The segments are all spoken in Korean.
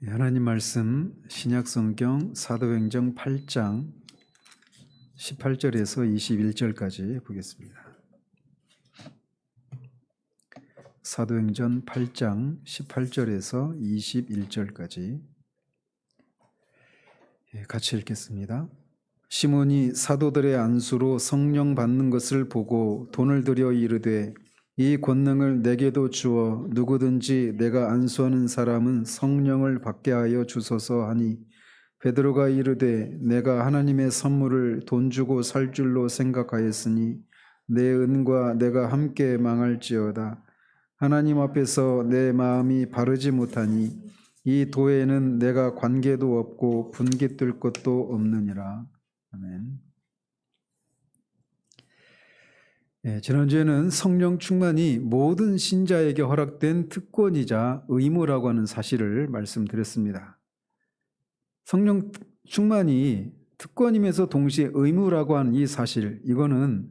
하나님 말씀 신약성경 사도행전 8장 18절에서 21절까지 보겠습니다. 사도행전 8장 18절에서 21절까지 같이 읽겠습니다. 시몬이 사도들의 안수로 성령 받는 것을 보고 돈을 들여 이르되 이 권능을 내게도 주어 누구든지 내가 안수하는 사람은 성령을 받게 하여 주소서 하니 베드로가 이르되 내가 하나님의 선물을 돈 주고 살 줄로 생각하였으니 내 은과 내가 함께 망할지어다. 하나님 앞에서 내 마음이 바르지 못하니 이 도에는 내가 관계도 없고 분기 뜰 것도 없느니라. 아멘. 지난주에는 성령 충만이 모든 신자에게 허락된 특권이자 의무라고 하는 사실을 말씀드렸습니다. 성령 충만이 특권이면서 동시에 의무라고 하는 이 사실, 이거는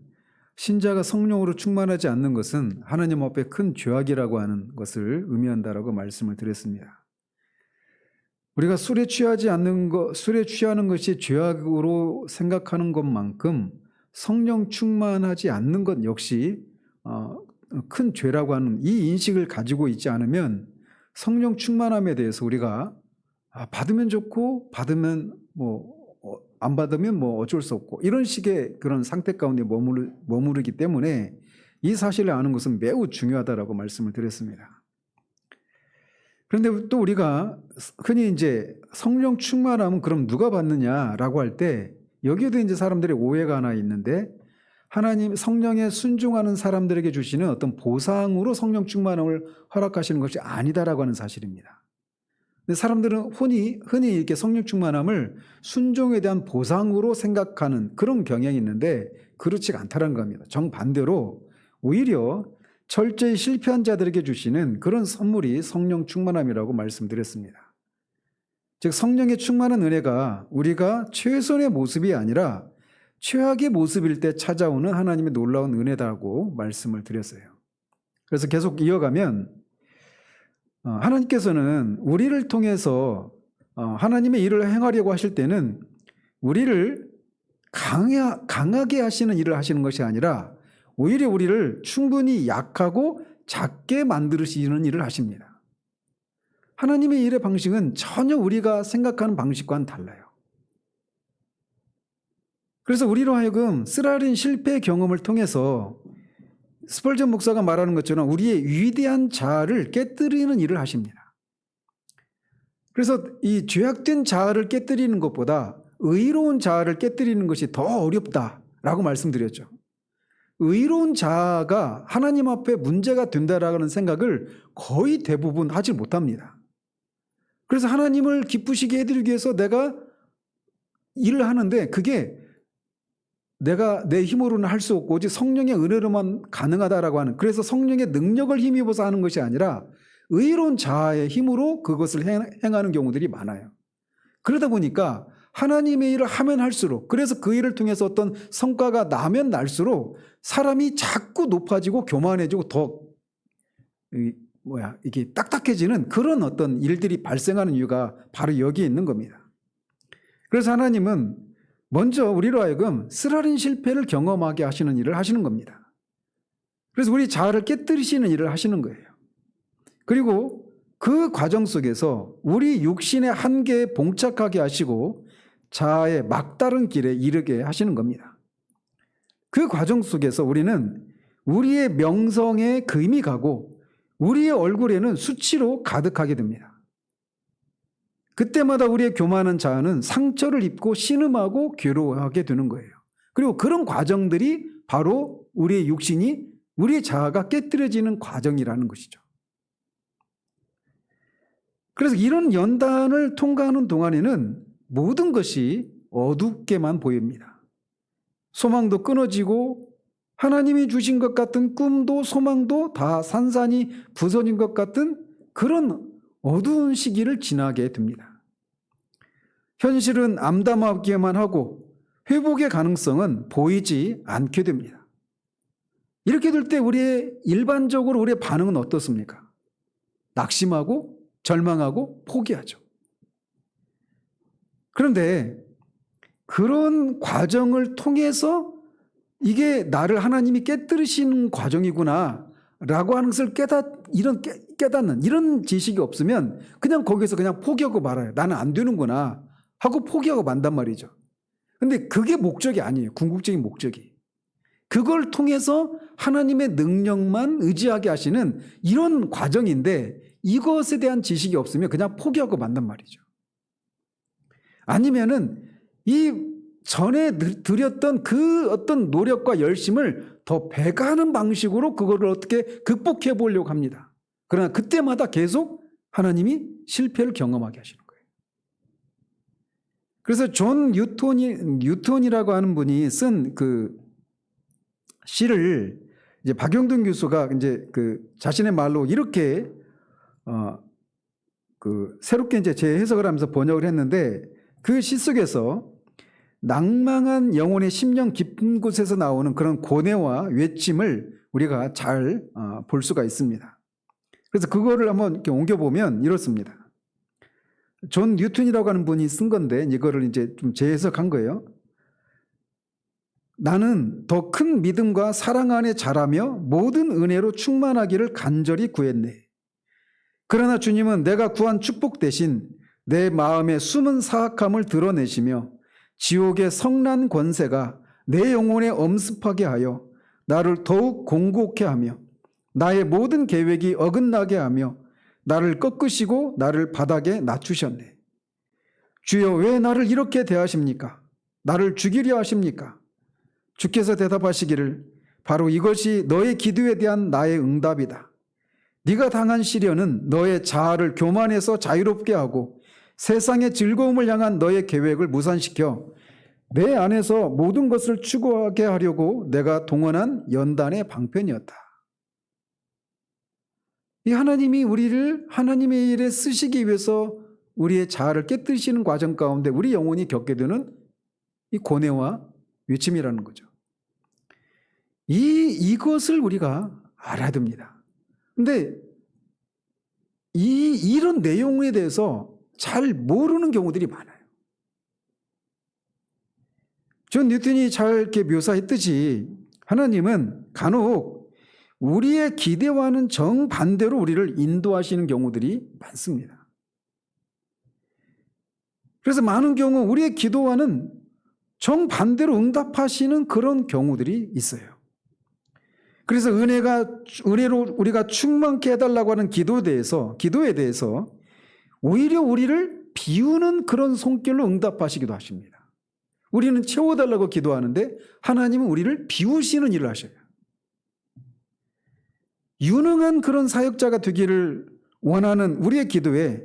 신자가 성령으로 충만하지 않는 것은 하나님 앞에 큰 죄악이라고 하는 것을 의미한다라고 말씀을 드렸습니다. 우리가 술에 취하는 것이 죄악으로 생각하는 것만큼 성령 충만하지 않는 것 역시 큰 죄라고 하는 이 인식을 가지고 있지 않으면 성령 충만함에 대해서 우리가 받으면 좋고 받으면 안 받으면 어쩔 수 없고 이런 식의 그런 상태 가운데 머무르기 때문에 이 사실을 아는 것은 매우 중요하다라고 말씀을 드렸습니다. 그런데 또 우리가 흔히 이제 성령 충만함은 그럼 누가 받느냐라고 할 때 여기에도 이제 사람들의 오해가 하나 있는데 하나님 성령에 순종하는 사람들에게 주시는 어떤 보상으로 성령 충만함을 허락하시는 것이 아니다라고 하는 사실입니다. 근데 사람들은 흔히 이렇게 성령 충만함을 순종에 대한 보상으로 생각하는 그런 경향이 있는데 그렇지가 않다는 겁니다. 정반대로 오히려 철저히 실패한 자들에게 주시는 그런 선물이 성령 충만함이라고 말씀드렸습니다. 즉 성령의 충만한 은혜가 우리가 최선의 모습이 아니라 최악의 모습일 때 찾아오는 하나님의 놀라운 은혜다고 말씀을 드렸어요. 그래서 계속 이어가면 하나님께서는 우리를 통해서 하나님의 일을 행하려고 하실 때는 우리를 강하게 하시는 일을 하시는 것이 아니라 오히려 우리를 충분히 약하고 작게 만드시는 일을 하십니다. 하나님의 일의 방식은 전혀 우리가 생각하는 방식과는 달라요. 그래서 우리로 하여금 쓰라린 실패 경험을 통해서 스펄전 목사가 말하는 것처럼 우리의 위대한 자아를 깨뜨리는 일을 하십니다. 그래서 이 죄악된 자아를 깨뜨리는 것보다 의로운 자아를 깨뜨리는 것이 더 어렵다라고 말씀드렸죠. 의로운 자아가 하나님 앞에 문제가 된다라는 생각을 거의 대부분 하지 못합니다. 그래서 하나님을 기쁘시게 해드리기 위해서 내가 일을 하는데 그게 내가 내 힘으로는 할 수 없고 오직 성령의 은혜로만 가능하다라고 하는, 그래서 성령의 능력을 힘입어서 하는 것이 아니라 의로운 자아의 힘으로 그것을 행하는 경우들이 많아요. 그러다 보니까 하나님의 일을 하면 할수록, 그래서 그 일을 통해서 어떤 성과가 나면 날수록 사람이 자꾸 높아지고 교만해지고 더 이게 딱딱해지는 그런 어떤 일들이 발생하는 이유가 바로 여기에 있는 겁니다. 그래서 하나님은 먼저 우리로 하여금 쓰라린 실패를 경험하게 하시는 일을 하시는 겁니다. 그래서 우리 자아를 깨뜨리시는 일을 하시는 거예요. 그리고 그 과정 속에서 우리 육신의 한계에 봉착하게 하시고 자아의 막다른 길에 이르게 하시는 겁니다. 그 과정 속에서 우리는 우리의 명성에 금이 가고 우리의 얼굴에는 수치로 가득하게 됩니다. 그때마다 우리의 교만한 자아는 상처를 입고 신음하고 괴로워하게 되는 거예요. 그리고 그런 과정들이 바로 우리의 육신이, 우리의 자아가 깨뜨려지는 과정이라는 것이죠. 그래서 이런 연단을 통과하는 동안에는 모든 것이 어둡게만 보입니다. 소망도 끊어지고 하나님이 주신 것 같은 꿈도 소망도 다 산산이 부서진 것 같은 그런 어두운 시기를 지나게 됩니다. 현실은 암담하기만 하고 회복의 가능성은 보이지 않게 됩니다. 이렇게 될 때 일반적으로 우리의 반응은 어떻습니까? 낙심하고 절망하고 포기하죠. 그런데 그런 과정을 통해서 이게 나를 하나님이 깨뜨리시는 과정이구나 라고 하는 것을 깨닫는 이런 지식이 없으면 그냥 거기서 그냥 포기하고 말아요. 나는 안 되는구나 하고 포기하고 만단 말이죠. 근데 그게 목적이 아니에요. 궁극적인 목적이. 그걸 통해서 하나님의 능력만 의지하게 하시는 이런 과정인데 이것에 대한 지식이 없으면 그냥 포기하고 만단 말이죠. 아니면은 이 전에 드렸던 그 어떤 노력과 열심을 더 배가하는 방식으로 그거를 어떻게 극복해 보려고 합니다. 그러나 그때마다 계속 하나님이 실패를 경험하게 하시는 거예요. 그래서 존 뉴턴이라고 하는 분이 쓴 그 시를 이제 박영돈 교수가 이제 그 자신의 말로 이렇게 새롭게 이제 재해석을 하면서 번역을 했는데 그 시 속에서 낭망한 영혼의 심령 깊은 곳에서 나오는 그런 고뇌와 외침을 우리가 잘 볼 수가 있습니다. 그래서 그거를 한번 이렇게 옮겨보면 이렇습니다. 존 뉴턴이라고 하는 분이 쓴 건데 이거를 이제 좀 재해석한 거예요. 나는 더 큰 믿음과 사랑 안에 자라며 모든 은혜로 충만하기를 간절히 구했네. 그러나 주님은 내가 구한 축복 대신 내 마음의 숨은 사악함을 드러내시며 지옥의 성난 권세가 내 영혼에 엄습하게 하여 나를 더욱 공고케 하며 나의 모든 계획이 어긋나게 하며 나를 꺾으시고 나를 바닥에 낮추셨네. 주여 왜 나를 이렇게 대하십니까? 나를 죽이려 하십니까? 주께서 대답하시기를 바로 이것이 너의 기도에 대한 나의 응답이다. 네가 당한 시련은 너의 자아를 교만해서 자유롭게 하고 세상의 즐거움을 향한 너의 계획을 무산시켜 내 안에서 모든 것을 추구하게 하려고 내가 동원한 연단의 방편이었다. 이 하나님이 우리를 하나님의 일에 쓰시기 위해서 우리의 자아를 깨뜨리시는 과정 가운데 우리 영혼이 겪게 되는 이 고뇌와 외침이라는 거죠. 이것을 우리가 알아야 됩니다. 근데 이런 내용에 대해서 잘 모르는 경우들이 많아요. 존 뉴턴이 잘 이렇게 묘사했듯이 하나님은 간혹 우리의 기대와는 정반대로 우리를 인도하시는 경우들이 많습니다. 그래서 많은 경우 우리의 기도와는 정반대로 응답하시는 그런 경우들이 있어요. 그래서 은혜로 우리가 충만케 해달라고 하는 기도에 대해서 오히려 우리를 비우는 그런 손길로 응답하시기도 하십니다. 우리는 채워달라고 기도하는데 하나님은 우리를 비우시는 일을 하셔요. 유능한 그런 사역자가 되기를 원하는 우리의 기도에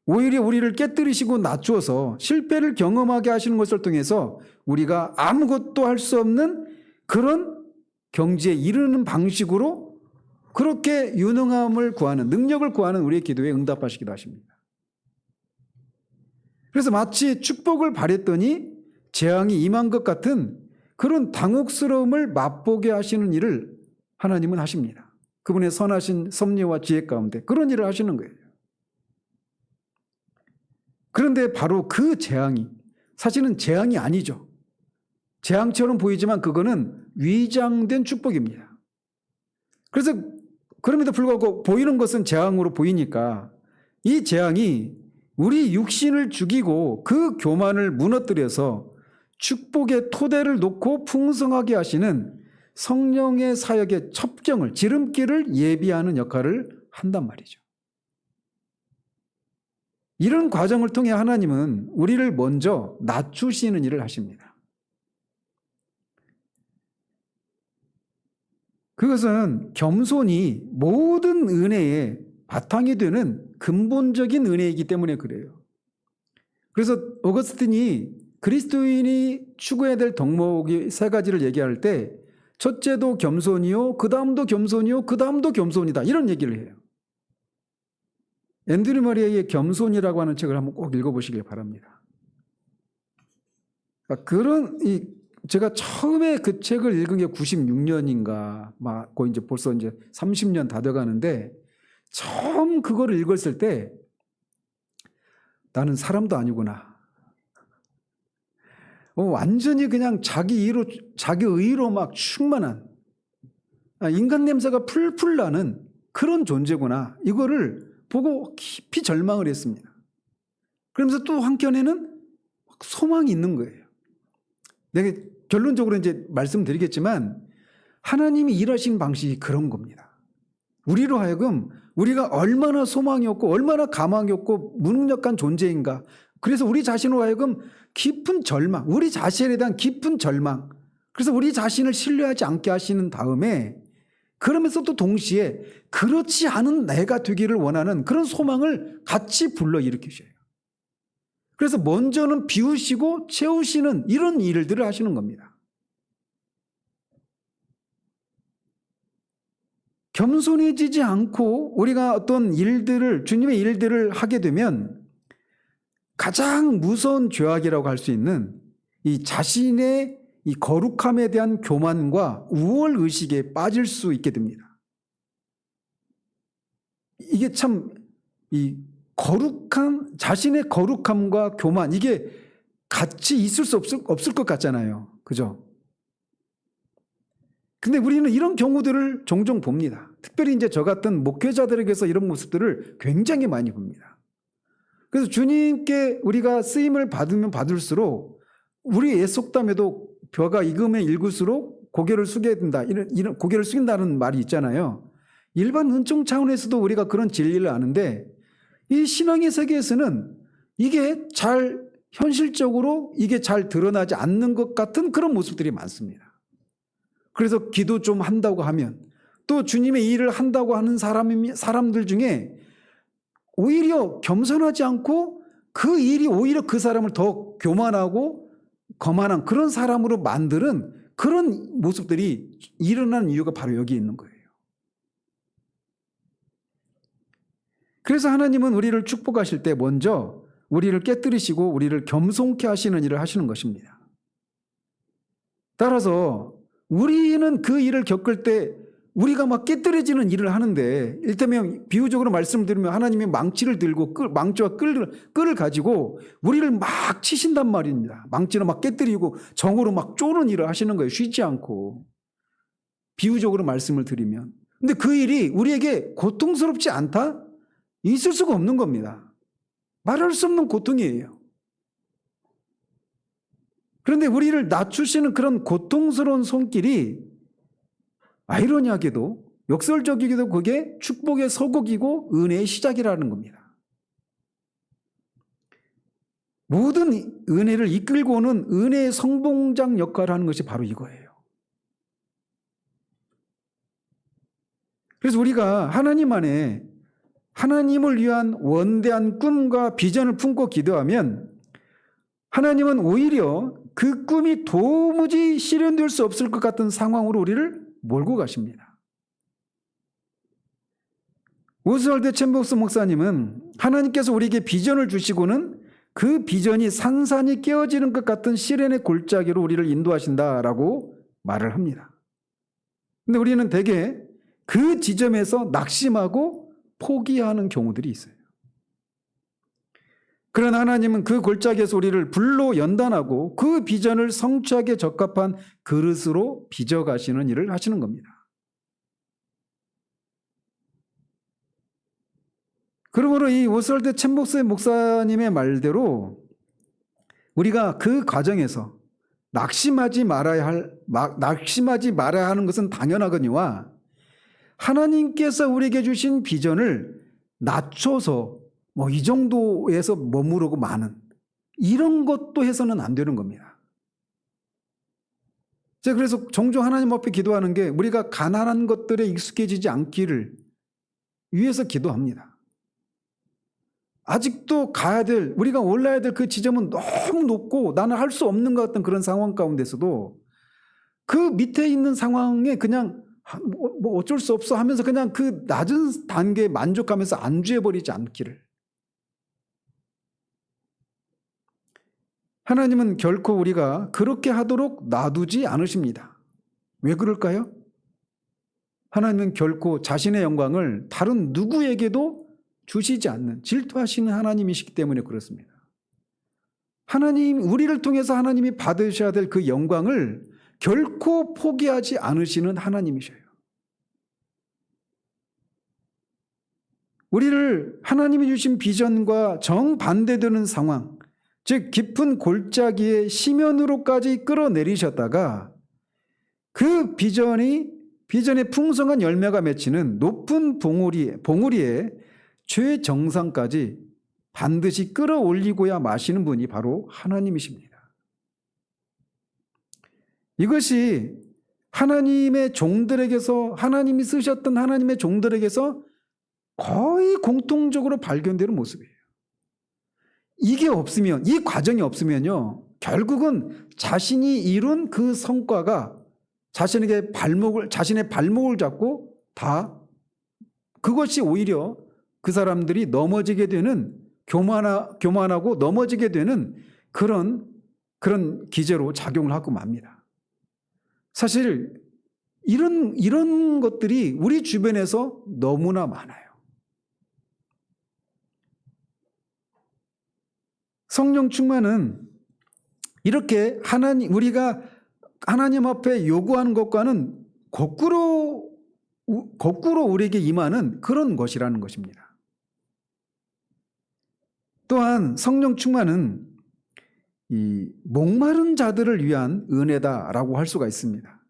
오히려 우리를 깨뜨리시고 낮추어서 실패를 경험하게 하시는 것을 통해서 우리가 아무것도 할 수 없는 그런 경지에 이르는 방식으로 그렇게 유능함을 구하는 능력을 구하는 우리의 기도에 응답하시기도 하십니다. 그래서 마치 축복을 바랬더니 재앙이 임한 것 같은 그런 당혹스러움을 맛보게 하시는 일을 하나님은 하십니다. 그분의 선하신 섭리와 지혜 가운데 그런 일을 하시는 거예요. 그런데 바로 그 재앙이 사실은 재앙이 아니죠. 재앙처럼 보이지만 그거는 위장된 축복입니다. 그래서 그럼에도 불구하고 보이는 것은 재앙으로 보이니까 이 재앙이 우리 육신을 죽이고 그 교만을 무너뜨려서 축복의 토대를 놓고 풍성하게 하시는 성령의 사역의 첩경을 지름길을 예비하는 역할을 한단 말이죠. 이런 과정을 통해 하나님은 우리를 먼저 낮추시는 일을 하십니다. 그것은 겸손이 모든 은혜의 바탕이 되는 근본적인 은혜이기 때문에 그래요. 그래서 어거스틴이 그리스도인이 추구해야 될 덕목이 3가지를 얘기할 때 첫째도 겸손이요, 그 다음도 겸손이요, 그 다음도 겸손이다 이런 얘기를 해요. 앤드류 머레이의 겸손이라고 하는 책을 한번 꼭 읽어보시길 바랍니다. 제가 처음에 그 책을 읽은 게 96년인가, 거의 이제 벌써 이제 30년 다 돼가는데, 처음 그거를 읽었을 때, 나는 사람도 아니구나. 완전히 그냥 자기 의로 막 충만한 인간 냄새가 풀풀 나는 그런 존재구나. 이거를 보고 깊이 절망을 했습니다. 그러면서 또 한켠에는 소망이 있는 거예요. 내가 결론적으로 이제 말씀드리겠지만 하나님이 일하신 방식이 그런 겁니다. 우리로 하여금 우리가 얼마나 소망이 없고 얼마나 가망이 없고 무능력한 존재인가. 그래서 우리 자신으로 하여금 깊은 절망, 우리 자신에 대한 깊은 절망. 그래서 우리 자신을 신뢰하지 않게 하시는 다음에 그러면서 또 동시에 그렇지 않은 내가 되기를 원하는 그런 소망을 같이 불러일으키셔요. 그래서 먼저는 비우시고 채우시는 이런 일들을 하시는 겁니다. 겸손해지지 않고 우리가 어떤 일들을, 주님의 일들을 하게 되면 가장 무서운 죄악이라고 할 수 있는 이 자신의 이 거룩함에 대한 교만과 우월 의식에 빠질 수 있게 됩니다. 이게 참 이 거룩한 자신의 거룩함과 교만, 이게 같이 있을 수 없을 것 같잖아요. 그죠? 근데 우리는 이런 경우들을 종종 봅니다. 특별히 이제 저 같은 목회자들에게서 이런 모습들을 굉장히 많이 봅니다. 그래서 주님께 우리가 쓰임을 받으면 받을수록 우리 옛 속담에도 벼가 익으면 익을수록 고개를 숙여야 된다. 이런 고개를 숙인다는 말이 있잖아요. 일반 은총 차원에서도 우리가 그런 진리를 아는데 이 신앙의 세계에서는 이게 잘 현실적으로 이게 잘 드러나지 않는 것 같은 그런 모습들이 많습니다. 그래서 기도 좀 한다고 하면 또 주님의 일을 한다고 하는 사람들 중에 오히려 겸손하지 않고 그 일이 오히려 그 사람을 더 교만하고 거만한 그런 사람으로 만드는 그런 모습들이 일어나는 이유가 바로 여기 있는 거예요. 그래서 하나님은 우리를 축복하실 때 먼저 우리를 깨뜨리시고 우리를 겸손케 하시는 일을 하시는 것입니다. 따라서 우리는 그 일을 겪을 때 우리가 막 깨뜨려지는 일을 하는데, 일테면 비유적으로 말씀드리면 하나님이 망치를 들고 망치와 끌을 가지고 우리를 막 치신단 말입니다. 망치로 막 깨뜨리고 정으로 막 쪼는 일을 하시는 거예요. 쉬지 않고. 비유적으로 말씀을 드리면. 근데 그 일이 우리에게 고통스럽지 않다? 있을 수가 없는 겁니다. 말할 수 없는 고통이에요. 그런데 우리를 낮추시는 그런 고통스러운 손길이 아이러니하게도 역설적이게도 그게 축복의 서곡이고 은혜의 시작이라는 겁니다. 모든 은혜를 이끌고 오는 은혜의 성봉장 역할을 하는 것이 바로 이거예요. 그래서 우리가 하나님 안에 하나님을 위한 원대한 꿈과 비전을 품고 기도하면 하나님은 오히려 그 꿈이 도무지 실현될 수 없을 것 같은 상황으로 우리를 몰고 가십니다. 오스왈드 챔버스 목사님은 하나님께서 우리에게 비전을 주시고는 그 비전이 산산이 깨어지는 것 같은 시련의 골짜기로 우리를 인도하신다라고 말을 합니다. 근데 우리는 대개 그 지점에서 낙심하고 포기하는 경우들이 있어요. 그러나 하나님은 그 골짜기에서 우리를 불로 연단하고 그 비전을 성취하기에 적합한 그릇으로 빚어가시는 일을 하시는 겁니다. 그러므로 이 오스왈드 챔버스 목사님의 말대로 우리가 그 과정에서 낙심하지 말아야 하는 것은 당연하거니와 하나님께서 우리에게 주신 비전을 낮춰서 이 정도에서 머무르고 마는 이런 것도 해서는 안 되는 겁니다. 제가 그래서 종종 하나님 앞에 기도하는 게 우리가 가난한 것들에 익숙해지지 않기를 위해서 기도합니다. 아직도 가야 될, 우리가 올라야 될 그 지점은 너무 높고 나는 할 수 없는 것 같은 그런 상황 가운데서도 그 밑에 있는 상황에 그냥 뭐 어쩔 수 없어 하면서 그냥 그 낮은 단계에 만족하면서 안주해버리지 않기를. 하나님은 결코 우리가 그렇게 하도록 놔두지 않으십니다. 왜 그럴까요? 하나님은 결코 자신의 영광을 다른 누구에게도 주시지 않는 질투하시는 하나님이시기 때문에 그렇습니다. 우리를 통해서 하나님이 받으셔야 될 그 영광을 결코 포기하지 않으시는 하나님이셔요. 우리를 하나님이 주신 비전과 정반대되는 상황, 즉 깊은 골짜기의 심연으로까지 끌어내리셨다가 그 비전의 풍성한 열매가 맺히는 높은 봉우리의 최정상까지 반드시 끌어올리고야 마시는 분이 바로 하나님이십니다. 이것이 하나님의 종들에게서, 하나님이 쓰셨던 하나님의 종들에게서 거의 공통적으로 발견되는 모습이에요. 이게 없으면, 이 과정이 없으면요, 결국은 자신이 이룬 그 성과가 자신의 발목을 잡고 다 그것이 오히려 그 사람들이 넘어지게 되는, 교만하고 넘어지게 되는 그런 기제로 작용을 하고 맙니다. 사실 이런 것들이 우리 주변에서 너무나 많아요. 성령 충만은 이렇게 우리가 하나님 앞에 요구하는 것과는 거꾸로 우리에게 임하는 그런 것이라는 것입니다. 또한 성령 충만은 이 목마른 자들을 위한 은혜다라고 할 수가 있습니다.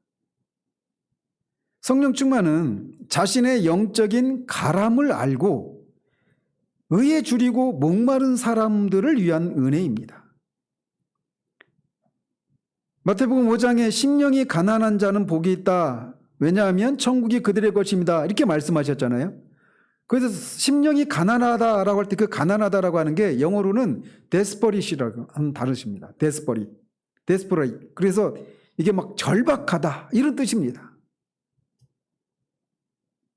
성령 충만은 자신의 영적인 가람을 알고 의에 줄이고 목마른 사람들을 위한 은혜입니다. 마태복음 5장에 심령이 가난한 자는 복이 있다. 왜냐하면 천국이 그들의 것입니다. 이렇게 말씀하셨잖아요. 그래서 심령이 가난하다라고 할 때 그 가난하다라고 하는 게 영어로는 desperat이라고 하는 단어입니다. desperate. 그래서 이게 막 절박하다 이런 뜻입니다.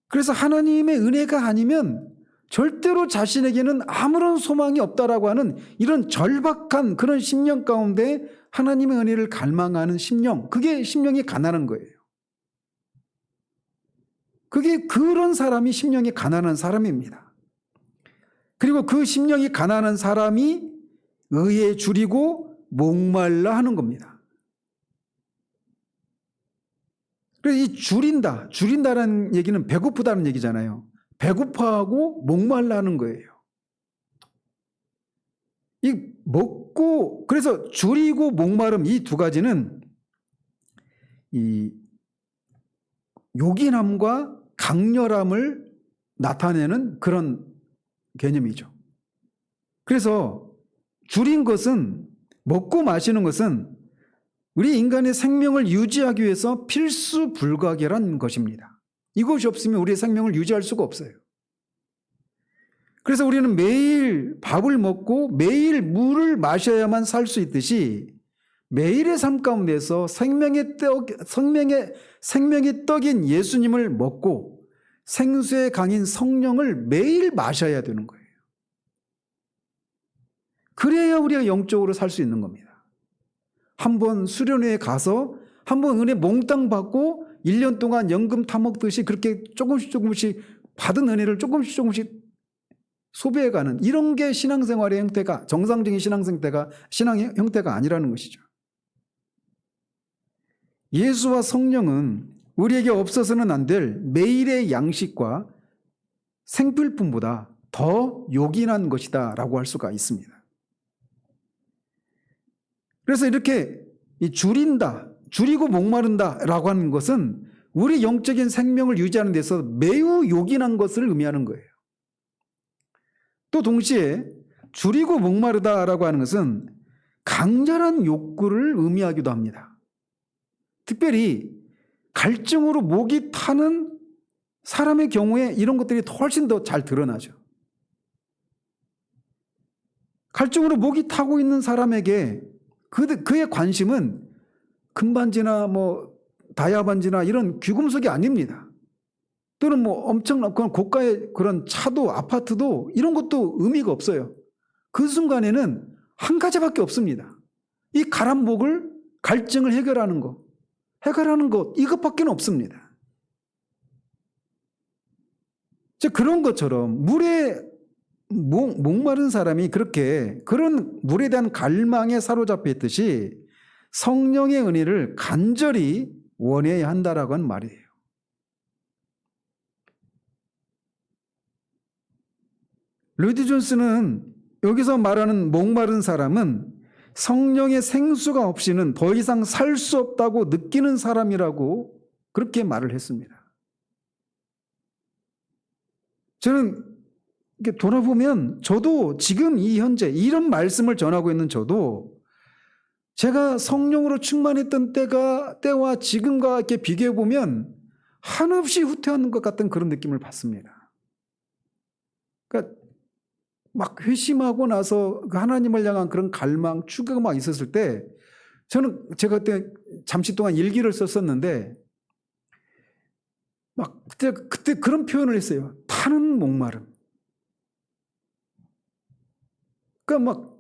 그래서 하나님의 은혜가 아니면 절대로 자신에게는 아무런 소망이 없다라고 하는 이런 절박한 그런 심령 가운데 하나님의 은혜를 갈망하는 심령, 그게 심령이 가난한 거예요. 그런 사람이 심령이 가난한 사람입니다. 그리고 그 심령이 가난한 사람이 의에 줄이고 목말라 하는 겁니다. 그래서 이 줄인다라는 얘기는 배고프다는 얘기잖아요. 배고파하고 목말라 하는 거예요. 그래서 줄이고 목마름 이 두 가지는 이 요긴함과 강렬함을 나타내는 그런 개념이죠. 그래서 줄인 것은, 먹고 마시는 것은 우리 인간의 생명을 유지하기 위해서 필수 불가결한 것입니다. 이것이 없으면 우리의 생명을 유지할 수가 없어요. 그래서 우리는 매일 밥을 먹고 매일 물을 마셔야만 살 수 있듯이 매일의 삶 가운데서 생명의 떡인 예수님을 먹고 생수의 강인 성령을 매일 마셔야 되는 거예요. 그래야 우리가 영적으로 살 수 있는 겁니다. 한번 수련회에 가서 한번 은혜 몽땅 받고 1년 동안 연금 타먹듯이 그렇게 조금씩 받은 은혜를 조금씩 소비해가는 이런 게 신앙생활의 형태가, 정상적인 신앙의 형태가 아니라는 것이죠. 예수와 성령은 우리에게 없어서는 안 될 매일의 양식과 생필품보다 더 요긴한 것이다 라고 할 수가 있습니다. 그래서 이렇게 줄이고 목마른다 라고 하는 것은 우리 영적인 생명을 유지하는 데서 매우 요긴한 것을 의미하는 거예요. 또 동시에 줄이고 목마르다라고 하는 것은 강렬한 욕구를 의미하기도 합니다. 특별히 갈증으로 목이 타는 사람의 경우에 이런 것들이 훨씬 더 잘 드러나죠. 갈증으로 목이 타고 있는 사람에게 그의 관심은 금반지나 다이아반지나 이런 귀금속이 아닙니다. 또는 엄청난 고가의 그런 차도 아파트도 이런 것도 의미가 없어요. 그 순간에는 한 가지밖에 없습니다. 이 가람목을 갈증을 해결하는 것 이것밖에 없습니다. 그런 것처럼 물에 목마른 사람이 그렇게 그런 물에 대한 갈망에 사로잡혀 있듯이 성령의 은혜를 간절히 원해야 한다라고 하는 말이에요. 로이드 존스는 여기서 말하는 목마른 사람은 성령의 생수가 없이는 더 이상 살 수 없다고 느끼는 사람이라고 그렇게 말을 했습니다. 저는 이렇게 돌아보면 저도 지금 이 현재 이런 말씀을 전하고 있는 저도 제가 성령으로 충만했던 때와 지금과 이렇게 비교해 보면 한없이 후퇴하는 것 같은 그런 느낌을 받습니다. 그러니까 막 회심하고 나서 하나님을 향한 그런 갈망, 추구가 막 있었을 때 제가 그때 잠시 동안 일기를 썼었는데 막 그때 그런 표현을 했어요. 타는 목마름. 그러니까 막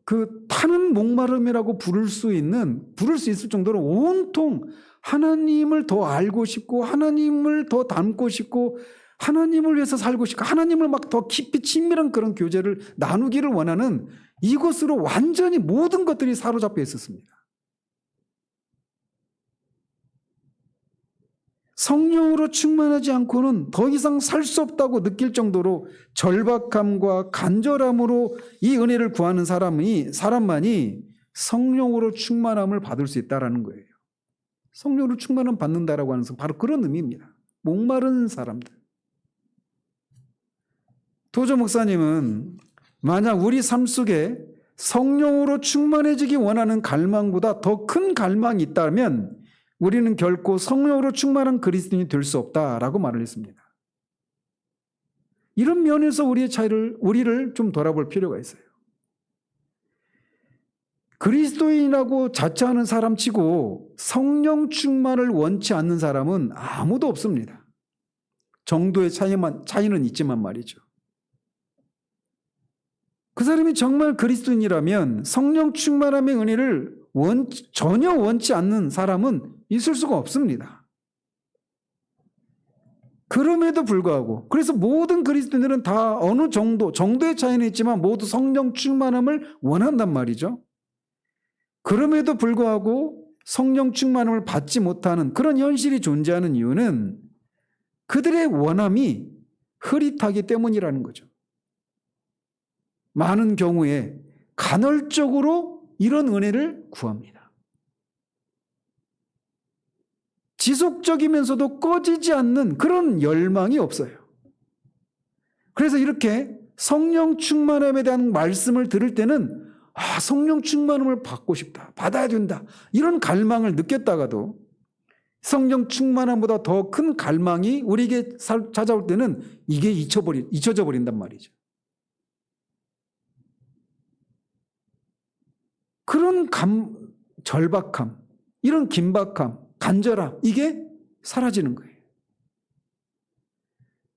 그 타는 목마름이라고 부를 수 있을 정도로 온통 하나님을 더 알고 싶고 하나님을 더 닮고 싶고 하나님을 위해서 살고 싶고 하나님을 막 더 깊이 친밀한 그런 교제를 나누기를 원하는 이것으로 완전히 모든 것들이 사로잡혀 있었습니다. 성령으로 충만하지 않고는 더 이상 살 수 없다고 느낄 정도로 절박함과 간절함으로 이 은혜를 구하는 사람만이 성령으로 충만함을 받을 수 있다는 거예요. 성령으로 충만함 받는다라고 하는 것은 바로 그런 의미입니다. 목마른 사람들. 도저 목사님은 만약 우리 삶 속에 성령으로 충만해지기 원하는 갈망보다 더 큰 갈망이 있다면 우리는 결코 성령으로 충만한 그리스도인이 될 수 없다라고 말을 했습니다. 이런 면에서 우리를 좀 돌아볼 필요가 있어요. 그리스도인이라고 자처하는 사람치고 성령 충만을 원치 않는 사람은 아무도 없습니다. 정도의 차이는 있지만 말이죠. 그 사람이 정말 그리스도인이라면 성령 충만함의 은혜를 전혀 원치 않는 사람은 있을 수가 없습니다. 그럼에도 불구하고 그래서 모든 그리스도인들은 다 어느 정도의 차이는 있지만 모두 성령 충만함을 원한단 말이죠. 그럼에도 불구하고 성령 충만함을 받지 못하는 그런 현실이 존재하는 이유는 그들의 원함이 흐릿하기 때문이라는 거죠. 많은 경우에 간헐적으로 이런 은혜를 구합니다. 지속적이면서도 꺼지지 않는 그런 열망이 없어요. 그래서 이렇게 성령 충만함에 대한 말씀을 들을 때는 성령 충만함을 받고 싶다. 받아야 된다. 이런 갈망을 느꼈다가도 성령 충만함보다 더 큰 갈망이 우리에게 찾아올 때는 이게 잊혀져 버린단 말이죠. 그런 절박함, 이런 긴박함, 간절함 이게 사라지는 거예요.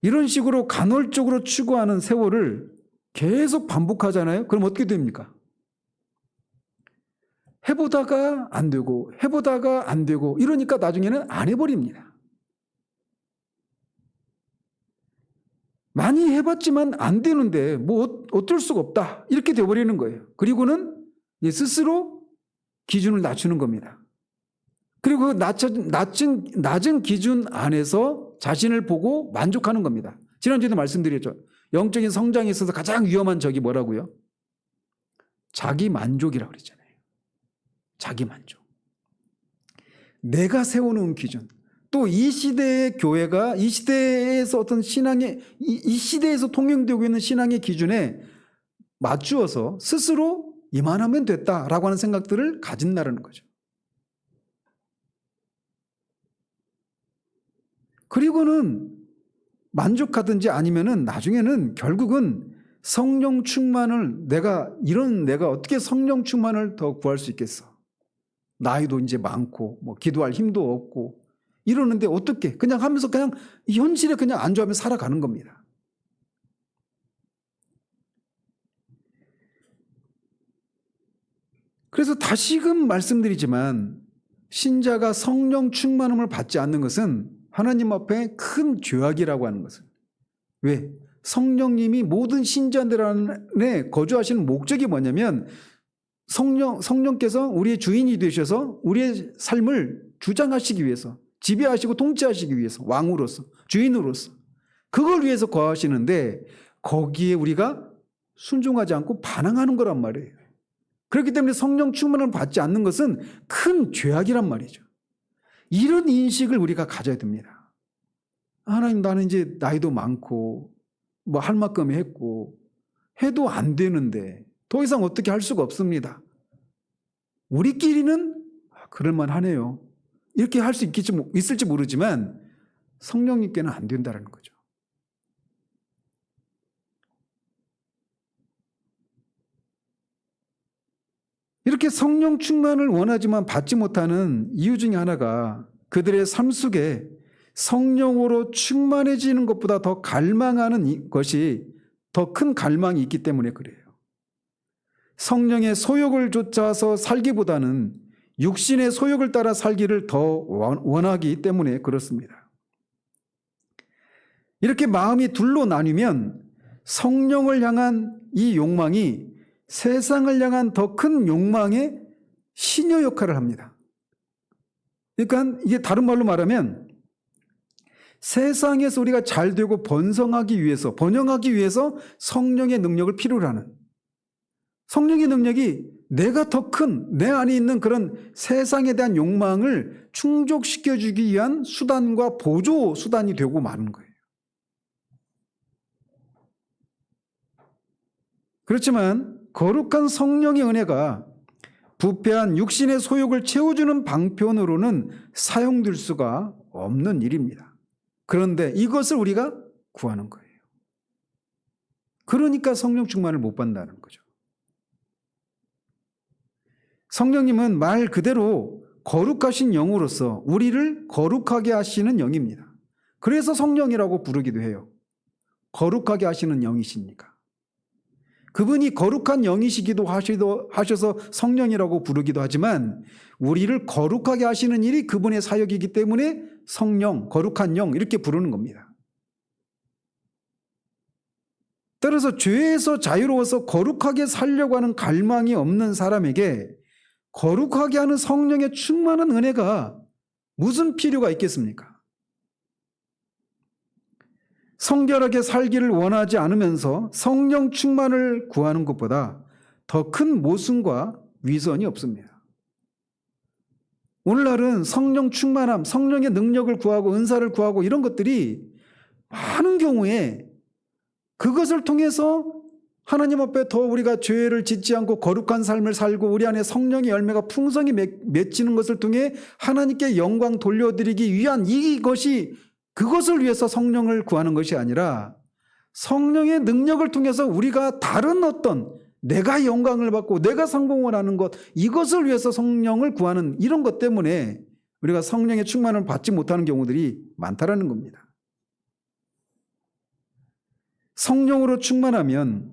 이런 식으로 간헐적으로 추구하는 세월을 계속 반복하잖아요. 그럼 어떻게 됩니까? 해보다가 안 되고 해보다가 안 되고 이러니까 나중에는 안 해버립니다. 많이 해봤지만 안 되는데 뭐 어쩔 수가 없다 이렇게 돼버리는 거예요. 그리고는 스스로 기준을 낮추는 겁니다. 그리고 낮은 기준 안에서 자신을 보고 만족하는 겁니다. 지난주에도 말씀드렸죠. 영적인 성장에 있어서 가장 위험한 적이 뭐라고요? 자기 만족이라고 그랬잖아요. 자기 만족. 내가 세워놓은 기준. 또 이 시대의 교회가 이 시대에서 어떤 이 시대에서 통용되고 있는 신앙의 기준에 맞추어서 스스로 이만하면 됐다라고 하는 생각들을 가진다는 거죠. 그리고는 만족하든지 아니면은 나중에는 결국은 성령 충만을 내가 어떻게 성령 충만을 더 구할 수 있겠어? 나이도 이제 많고 뭐 기도할 힘도 없고 이러는데 어떻게 그냥 하면서 그냥 현실에 그냥 안주하며 살아가는 겁니다. 그래서 다시금 말씀드리지만 신자가 성령 충만함을 받지 않는 것은 하나님 앞에 큰 죄악이라고 하는 것은 왜? 성령님이 모든 신자들 안에 거주하시는 목적이 뭐냐면 성령께서 우리의 주인이 되셔서 우리의 삶을 주장하시기 위해서, 지배하시고 통치하시기 위해서, 왕으로서, 주인으로서 그걸 위해서 거하시는데 거기에 우리가 순종하지 않고 반항하는 거란 말이에요. 그렇기 때문에 성령 충만을 받지 않는 것은 큰 죄악이란 말이죠. 이런 인식을 우리가 가져야 됩니다. 하나님, 나는 이제 나이도 많고 뭐 할 만큼 했고 해도 안 되는데 더 이상 어떻게 할 수가 없습니다. 우리끼리는 그럴만하네요. 이렇게 할 수 있을지 모르지만 성령님께는 안 된다는 거죠. 이렇게 성령 충만을 원하지만 받지 못하는 이유 중에 하나가 그들의 삶 속에 성령으로 충만해지는 것보다 더 갈망하는 것이, 더 큰 갈망이 있기 때문에 그래요. 성령의 소욕을 쫓아서 살기보다는 육신의 소욕을 따라 살기를 더 원하기 때문에 그렇습니다. 이렇게 마음이 둘로 나뉘면 성령을 향한 이 욕망이 세상을 향한 더 큰 욕망의 시녀 역할을 합니다. 그러니까 이게 다른 말로 말하면 세상에서 우리가 잘 되고 번성하기 위해서, 번영하기 위해서 성령의 능력을 필요로 하는, 성령의 능력이 내가 더 큰 내 안에 있는 그런 세상에 대한 욕망을 충족시켜주기 위한 수단과 보조 수단이 되고 마는 거예요. 그렇지만 거룩한 성령의 은혜가 부패한 육신의 소욕을 채워주는 방편으로는 사용될 수가 없는 일입니다. 그런데 이것을 우리가 구하는 거예요. 그러니까 성령 충만을 못 받는다는 거죠. 성령님은 말 그대로 거룩하신 영으로서 우리를 거룩하게 하시는 영입니다. 그래서 성령이라고 부르기도 해요. 거룩하게 하시는 영이시니까. 그분이 거룩한 영이시기도 하셔서 성령이라고 부르기도 하지만 우리를 거룩하게 하시는 일이 그분의 사역이기 때문에 성령, 거룩한 영 이렇게 부르는 겁니다. 따라서 죄에서 자유로워서 거룩하게 살려고 하는 갈망이 없는 사람에게 거룩하게 하는 성령의 충만한 은혜가 무슨 필요가 있겠습니까? 성결하게 살기를 원하지 않으면서 성령 충만을 구하는 것보다 더 큰 모순과 위선이 없습니다. 오늘날은 성령 충만함, 성령의 능력을 구하고 은사를 구하고 이런 것들이 많은 경우에 그것을 통해서 하나님 앞에 더 우리가 죄를 짓지 않고 거룩한 삶을 살고 우리 안에 성령의 열매가 풍성히 맺히는 것을 통해 하나님께 영광 돌려드리기 위한 이것이, 그것을 위해서 성령을 구하는 것이 아니라 성령의 능력을 통해서 우리가 다른 어떤 내가 영광을 받고 내가 성공을 하는 것, 이것을 위해서 성령을 구하는 이런 것 때문에 우리가 성령의 충만을 받지 못하는 경우들이 많다라는 겁니다. 성령으로 충만하면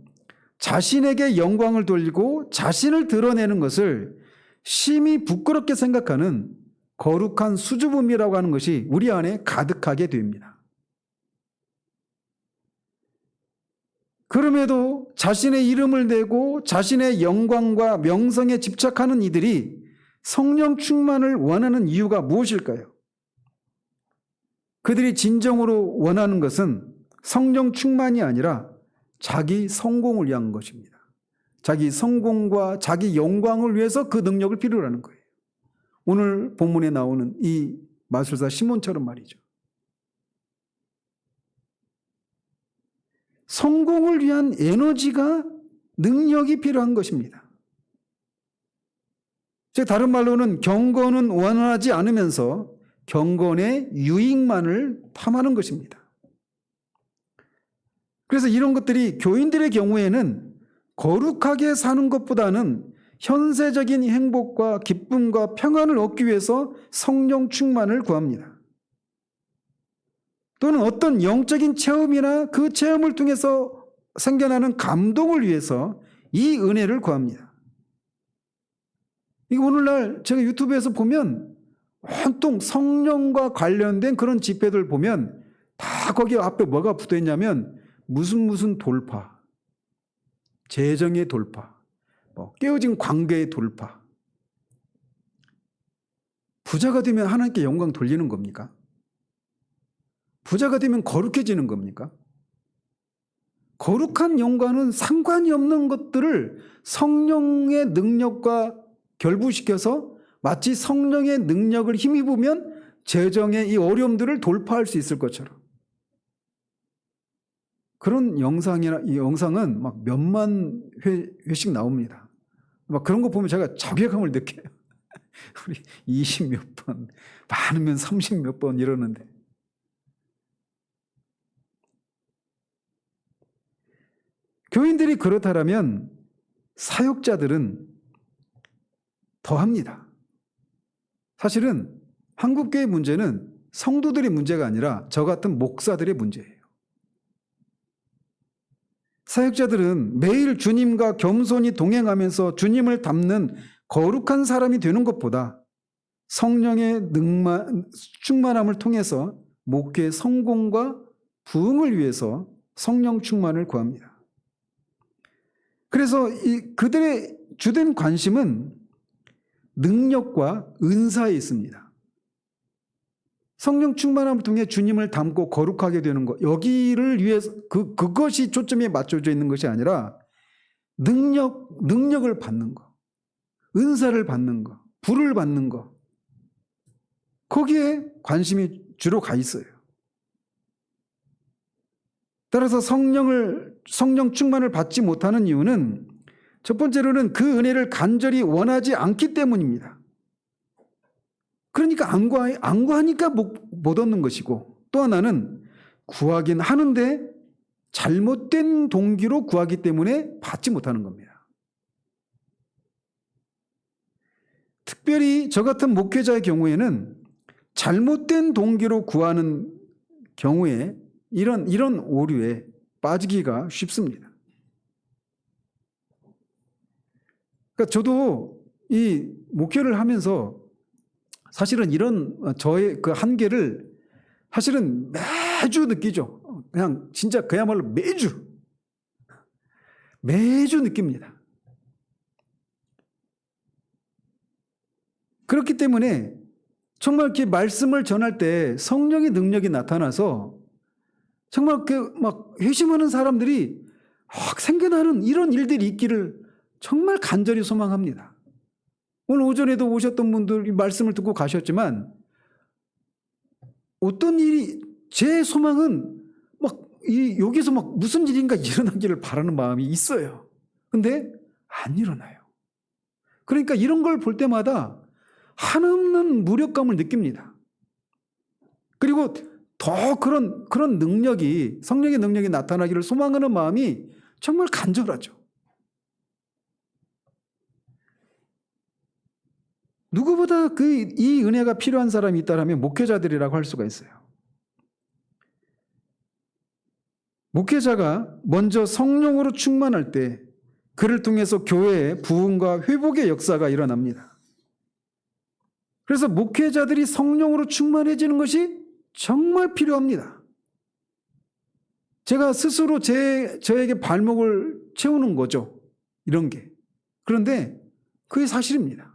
자신에게 영광을 돌리고 자신을 드러내는 것을 심히 부끄럽게 생각하는 거룩한 수줍음이라고 하는 것이 우리 안에 가득하게 됩니다. 그럼에도 자신의 이름을 내고 자신의 영광과 명성에 집착하는 이들이 성령 충만을 원하는 이유가 무엇일까요? 그들이 진정으로 원하는 것은 성령 충만이 아니라 자기 성공을 위한 것입니다. 자기 성공과 자기 영광을 위해서 그 능력을 필요로 하는 거예요. 오늘 본문에 나오는 이 마술사 시몬처럼 말이죠. 성공을 위한 에너지가, 능력이 필요한 것입니다. 즉 다른 말로는 경건은 원하지 않으면서 경건의 유익만을 탐하는 것입니다. 그래서 이런 것들이 교인들의 경우에는 거룩하게 사는 것보다는 현세적인 행복과 기쁨과 평안을 얻기 위해서 성령 충만을 구합니다. 또는 어떤 영적인 체험이나 그 체험을 통해서 생겨나는 감동을 위해서 이 은혜를 구합니다. 이거 오늘날 제가 유튜브에서 보면 온통 성령과 관련된 그런 집회들 보면 다 거기 앞에 뭐가 붙어 있냐면 무슨 돌파, 재정의 돌파, 깨어진 관계의 돌파. 부자가 되면 하나님께 영광 돌리는 겁니까? 부자가 되면 거룩해지는 겁니까? 거룩한 영광은 상관이 없는 것들을 성령의 능력과 결부시켜서 마치 성령의 능력을 힘입으면 재정의 이 어려움들을 돌파할 수 있을 것처럼. 그런 이 영상은 막 몇만 회씩 나옵니다. 막 그런 거 보면 제가 자괴감을 느껴요. 우리 20 몇 번, 많으면 30 몇 번 이러는데. 교인들이 그렇다면 사역자들은 더 합니다. 사실은 한국교회 문제는 성도들의 문제가 아니라 저 같은 목사들의 문제예요. 사역자들은 매일 주님과 겸손히 동행하면서 주님을 닮는 거룩한 사람이 되는 것보다 성령의 충만함을 통해서 목회의 성공과 부흥을 위해서 성령 충만을 구합니다. 그래서 그들의 주된 관심은 능력과 은사에 있습니다. 성령 충만함을 통해 주님을 닮고 거룩하게 되는 것, 여기를 위해서 그것이 초점에 맞춰져 있는 것이 아니라 능력을 받는 것, 은사를 받는 것, 부를 받는 것, 거기에 관심이 주로 가 있어요. 따라서 성령 충만을 받지 못하는 이유는 첫 번째로는 그 은혜를 간절히 원하지 않기 때문입니다. 그러니까 안 구하니까 못 얻는 것이고, 또 하나는 구하긴 하는데 잘못된 동기로 구하기 때문에 받지 못하는 겁니다. 특별히 저 같은 목회자의 경우에는 잘못된 동기로 구하는 경우에 이런 오류에 빠지기가 쉽습니다. 그러니까 저도 이 목회를 하면서 사실은 이런 저의 그 한계를 사실은 매주 느끼죠. 그냥 진짜 그야말로 매주 느낍니다. 그렇기 때문에 정말 이렇게 말씀을 전할 때 성령의 능력이 나타나서 정말 막 회심하는 사람들이 확 생겨나는 이런 일들이 있기를 정말 간절히 소망합니다. 오늘 오전에도 오셨던 분들 말씀을 듣고 가셨지만 어떤 일이, 제 소망은 여기서 무슨 일인가 일어나기를 바라는 마음이 있어요. 근데 안 일어나요. 그러니까 이런 걸 볼 때마다 한없는 무력감을 느낍니다. 그리고 더 그런 능력이, 성령의 능력이 나타나기를 소망하는 마음이 정말 간절하죠. 누구보다 이 은혜가 필요한 사람이 있다면 목회자들이라고 할 수가 있어요. 목회자가 먼저 성령으로 충만할 때 그를 통해서 교회의 부흥과 회복의 역사가 일어납니다. 그래서 목회자들이 성령으로 충만해지는 것이 정말 필요합니다. 제가 스스로 저에게 발목을 채우는 거죠. 이런 게. 그런데 그게 사실입니다.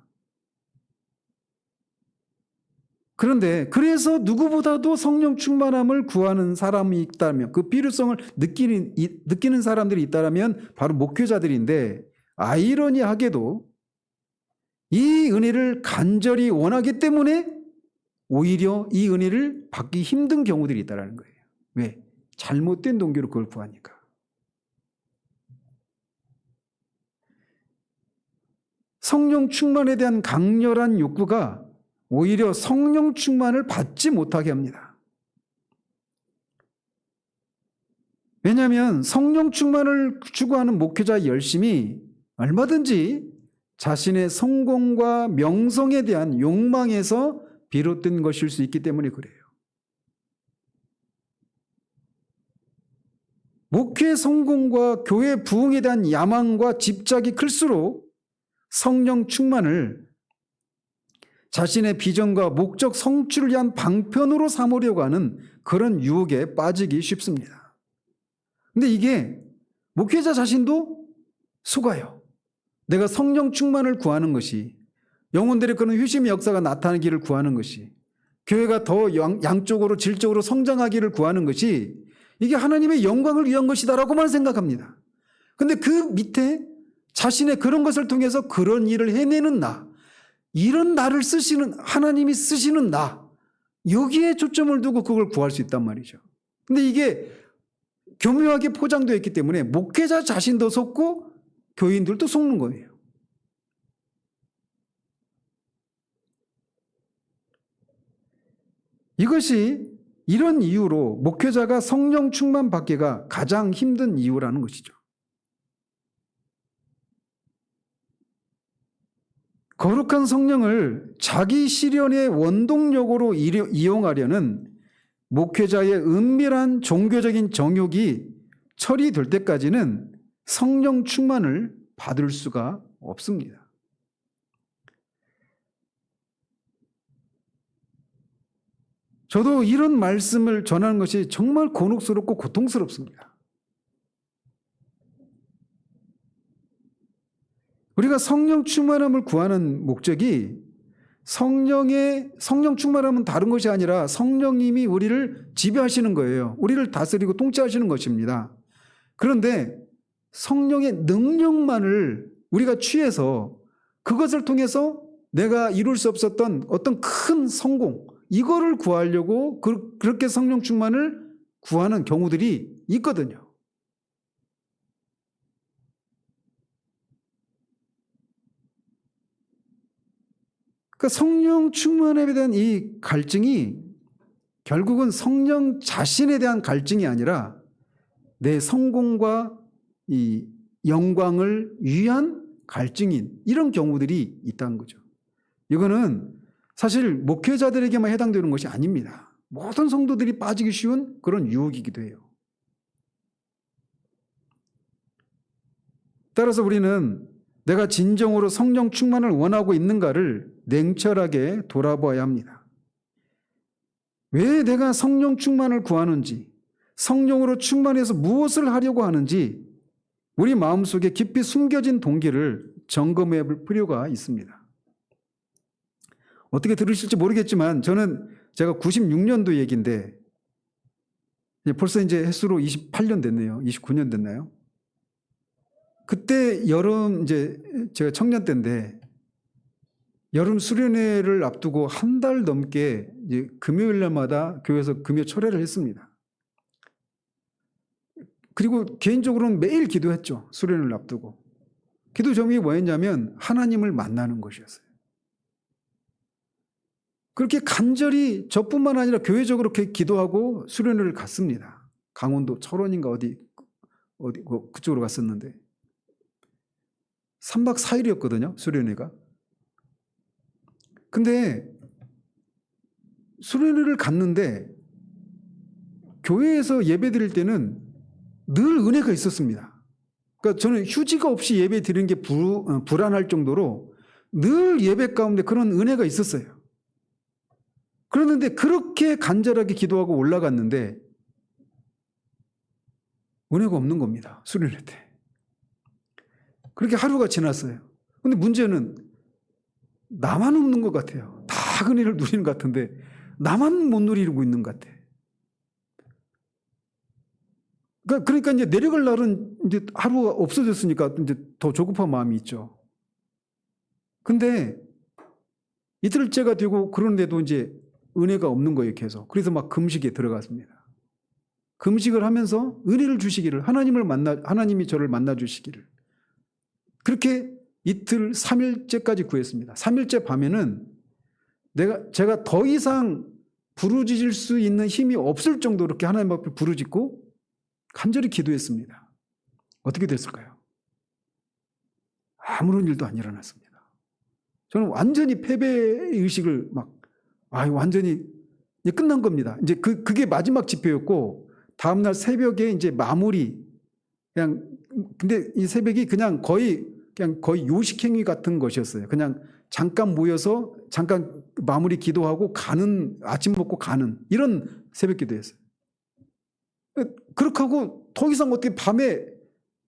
그런데 그래서 누구보다도 성령 충만함을 구하는 사람이 있다면, 그 필요성을 느끼는 사람들이 있다면 바로 목회자들인데, 아이러니하게도 이 은혜를 간절히 원하기 때문에 오히려 이 은혜를 받기 힘든 경우들이 있다는 거예요. 왜? 잘못된 동기로 그걸 구하니까. 성령 충만에 대한 강렬한 욕구가 오히려 성령 충만을 받지 못하게 합니다. 왜냐하면 성령 충만을 추구하는 목회자의 열심이 얼마든지 자신의 성공과 명성에 대한 욕망에서 비롯된 것일 수 있기 때문에 그래요. 목회 성공과 교회 부흥에 대한 야망과 집착이 클수록 성령 충만을 자신의 비전과 목적 성취를 위한 방편으로 삼으려고 하는 그런 유혹에 빠지기 쉽습니다. 근데 이게 목회자 자신도 속아요. 내가 성령 충만을 구하는 것이, 영혼들의 그런 휴심의 역사가 나타나기를 구하는 것이, 교회가 더 양적으로 질적으로 성장하기를 구하는 것이 이게 하나님의 영광을 위한 것이다라고만 생각합니다. 근데 그 밑에 자신의 그런 것을 통해서 그런 일을 해내는 나, 이런 나를 쓰시는, 하나님이 쓰시는 나, 여기에 초점을 두고 그걸 구할 수 있단 말이죠. 근데 이게 교묘하게 포장되어 있기 때문에 목회자 자신도 속고 교인들도 속는 거예요. 이것이 이런 이유로 목회자가 성령 충만 받기가 가장 힘든 이유라는 것이죠. 거룩한 성령을 자기 실현의 원동력으로 이용하려는 목회자의 은밀한 종교적인 정욕이 처리될 때까지는 성령 충만을 받을 수가 없습니다. 저도 이런 말씀을 전하는 것이 정말 곤혹스럽고 고통스럽습니다. 우리가 성령 충만함을 구하는 목적이 성령 충만함은 다른 것이 아니라 성령님이 우리를 지배하시는 거예요. 우리를 다스리고 통치하시는 것입니다. 그런데 성령의 능력만을 우리가 취해서 그것을 통해서 내가 이룰 수 없었던 어떤 큰 성공, 이거를 구하려고 그렇게 성령 충만을 구하는 경우들이 있거든요. 그러니까 성령 충만에 대한 이 갈증이 결국은 성령 자신에 대한 갈증이 아니라 내 성공과 이 영광을 위한 갈증인 이런 경우들이 있다는 거죠. 이거는 사실 목회자들에게만 해당되는 것이 아닙니다. 모든 성도들이 빠지기 쉬운 그런 유혹이기도 해요. 따라서 우리는 내가 진정으로 성령 충만을 원하고 있는가를 냉철하게 돌아보아야 합니다. 왜 내가 성령 충만을 구하는지, 성령으로 충만해서 무엇을 하려고 하는지 우리 마음속에 깊이 숨겨진 동기를 점검해 볼 필요가 있습니다. 어떻게 들으실지 모르겠지만 제가 96년도 얘기인데 벌써 이제 횟수로 28년 됐네요. 29년 됐나요? 그때 여름 이제 제가 청년 때인데 여름 수련회를 앞두고 한 달 넘게 이제 금요일 날마다 교회에서 금요 철회를 했습니다. 그리고 개인적으로는 매일 기도했죠. 수련회를 앞두고. 기도 제목이 뭐였냐면 하나님을 만나는 것이었어요. 그렇게 간절히 저뿐만 아니라 교회적으로 그렇게 기도하고 수련회를 갔습니다. 강원도 철원인가 어디 그쪽으로 갔었는데 3박 4일이었거든요. 수련회가. 근데 수련회를 갔는데 교회에서 예배 드릴 때는 늘 은혜가 있었습니다. 그러니까 저는 휴지가 없이 예배 드리는 게 불안할 정도로 늘 예배 가운데 그런 은혜가 있었어요. 그런데 그렇게 간절하게 기도하고 올라갔는데 은혜가 없는 겁니다. 수련회 때. 그렇게 하루가 지났어요. 근데 문제는 나만 없는 것 같아요. 다 은혜를 누리는 것 같은데 나만 못 누리고 있는 것 같아. 그러니까 이제 내려갈 날은 이제 하루가 없어졌으니까 이제 더 조급한 마음이 있죠. 근데 이틀째가 되고 그런데도 이제 은혜가 없는 거예요, 계속. 그래서 막 금식에 들어갔습니다. 금식을 하면서 은혜를 주시기를, 하나님이 저를 만나 주시기를. 그렇게 이틀 3일째까지 구했습니다. 3일째 밤에는 제가 더 이상 부르짖을 수 있는 힘이 없을 정도로 이렇게 하나님 앞에 부르짖고 간절히 기도했습니다. 어떻게 됐을까요? 아무런 일도 안 일어났습니다. 저는 완전히 패배의식을 완전히 이제 끝난 겁니다. 이제 그게 마지막 집회였고, 다음날 새벽에 이제 마무리, 근데 이 새벽이 그냥 거의 요식행위 같은 것이었어요. 그냥 잠깐 모여서 잠깐 마무리 기도하고 아침 먹고 가는 이런 새벽 기도였어요. 그렇게 하고 더 이상 어떻게 밤에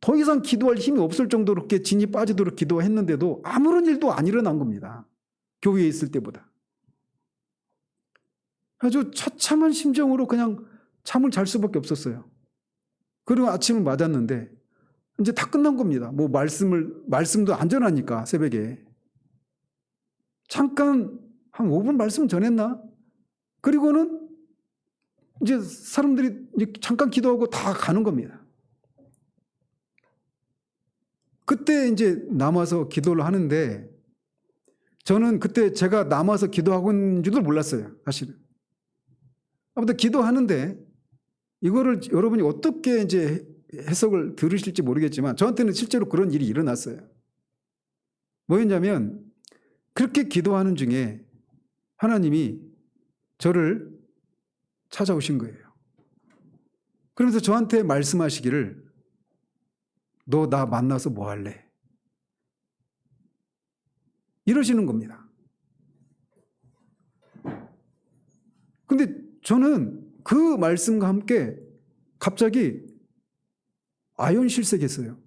더 이상 기도할 힘이 없을 정도로 그렇게 진이 빠지도록 기도했는데도 아무런 일도 안 일어난 겁니다. 교회에 있을 때보다. 아주 처참한 심정으로 그냥 잠을 잘 수밖에 없었어요. 그리고 아침을 맞았는데 이제 다 끝난 겁니다. 뭐 말씀도 안전하니까 새벽에. 잠깐 한 5분 말씀 전했나? 그리고는 이제 사람들이 이제 잠깐 기도하고 다 가는 겁니다. 그때 이제 남아서 기도를 하는데 저는 그때 제가 남아서 기도하고 있는 줄도 몰랐어요. 사실은. 아무튼 기도하는데 이거를 여러분이 어떻게 이제 해석을 들으실지 모르겠지만 저한테는 실제로 그런 일이 일어났어요. 뭐였냐면 그렇게 기도하는 중에 하나님이 저를 찾아오신 거예요. 그러면서 저한테 말씀하시기를 너 나 만나서 뭐 할래? 이러시는 겁니다. 근데 저는 그 말씀과 함께 갑자기 아연실색했어요.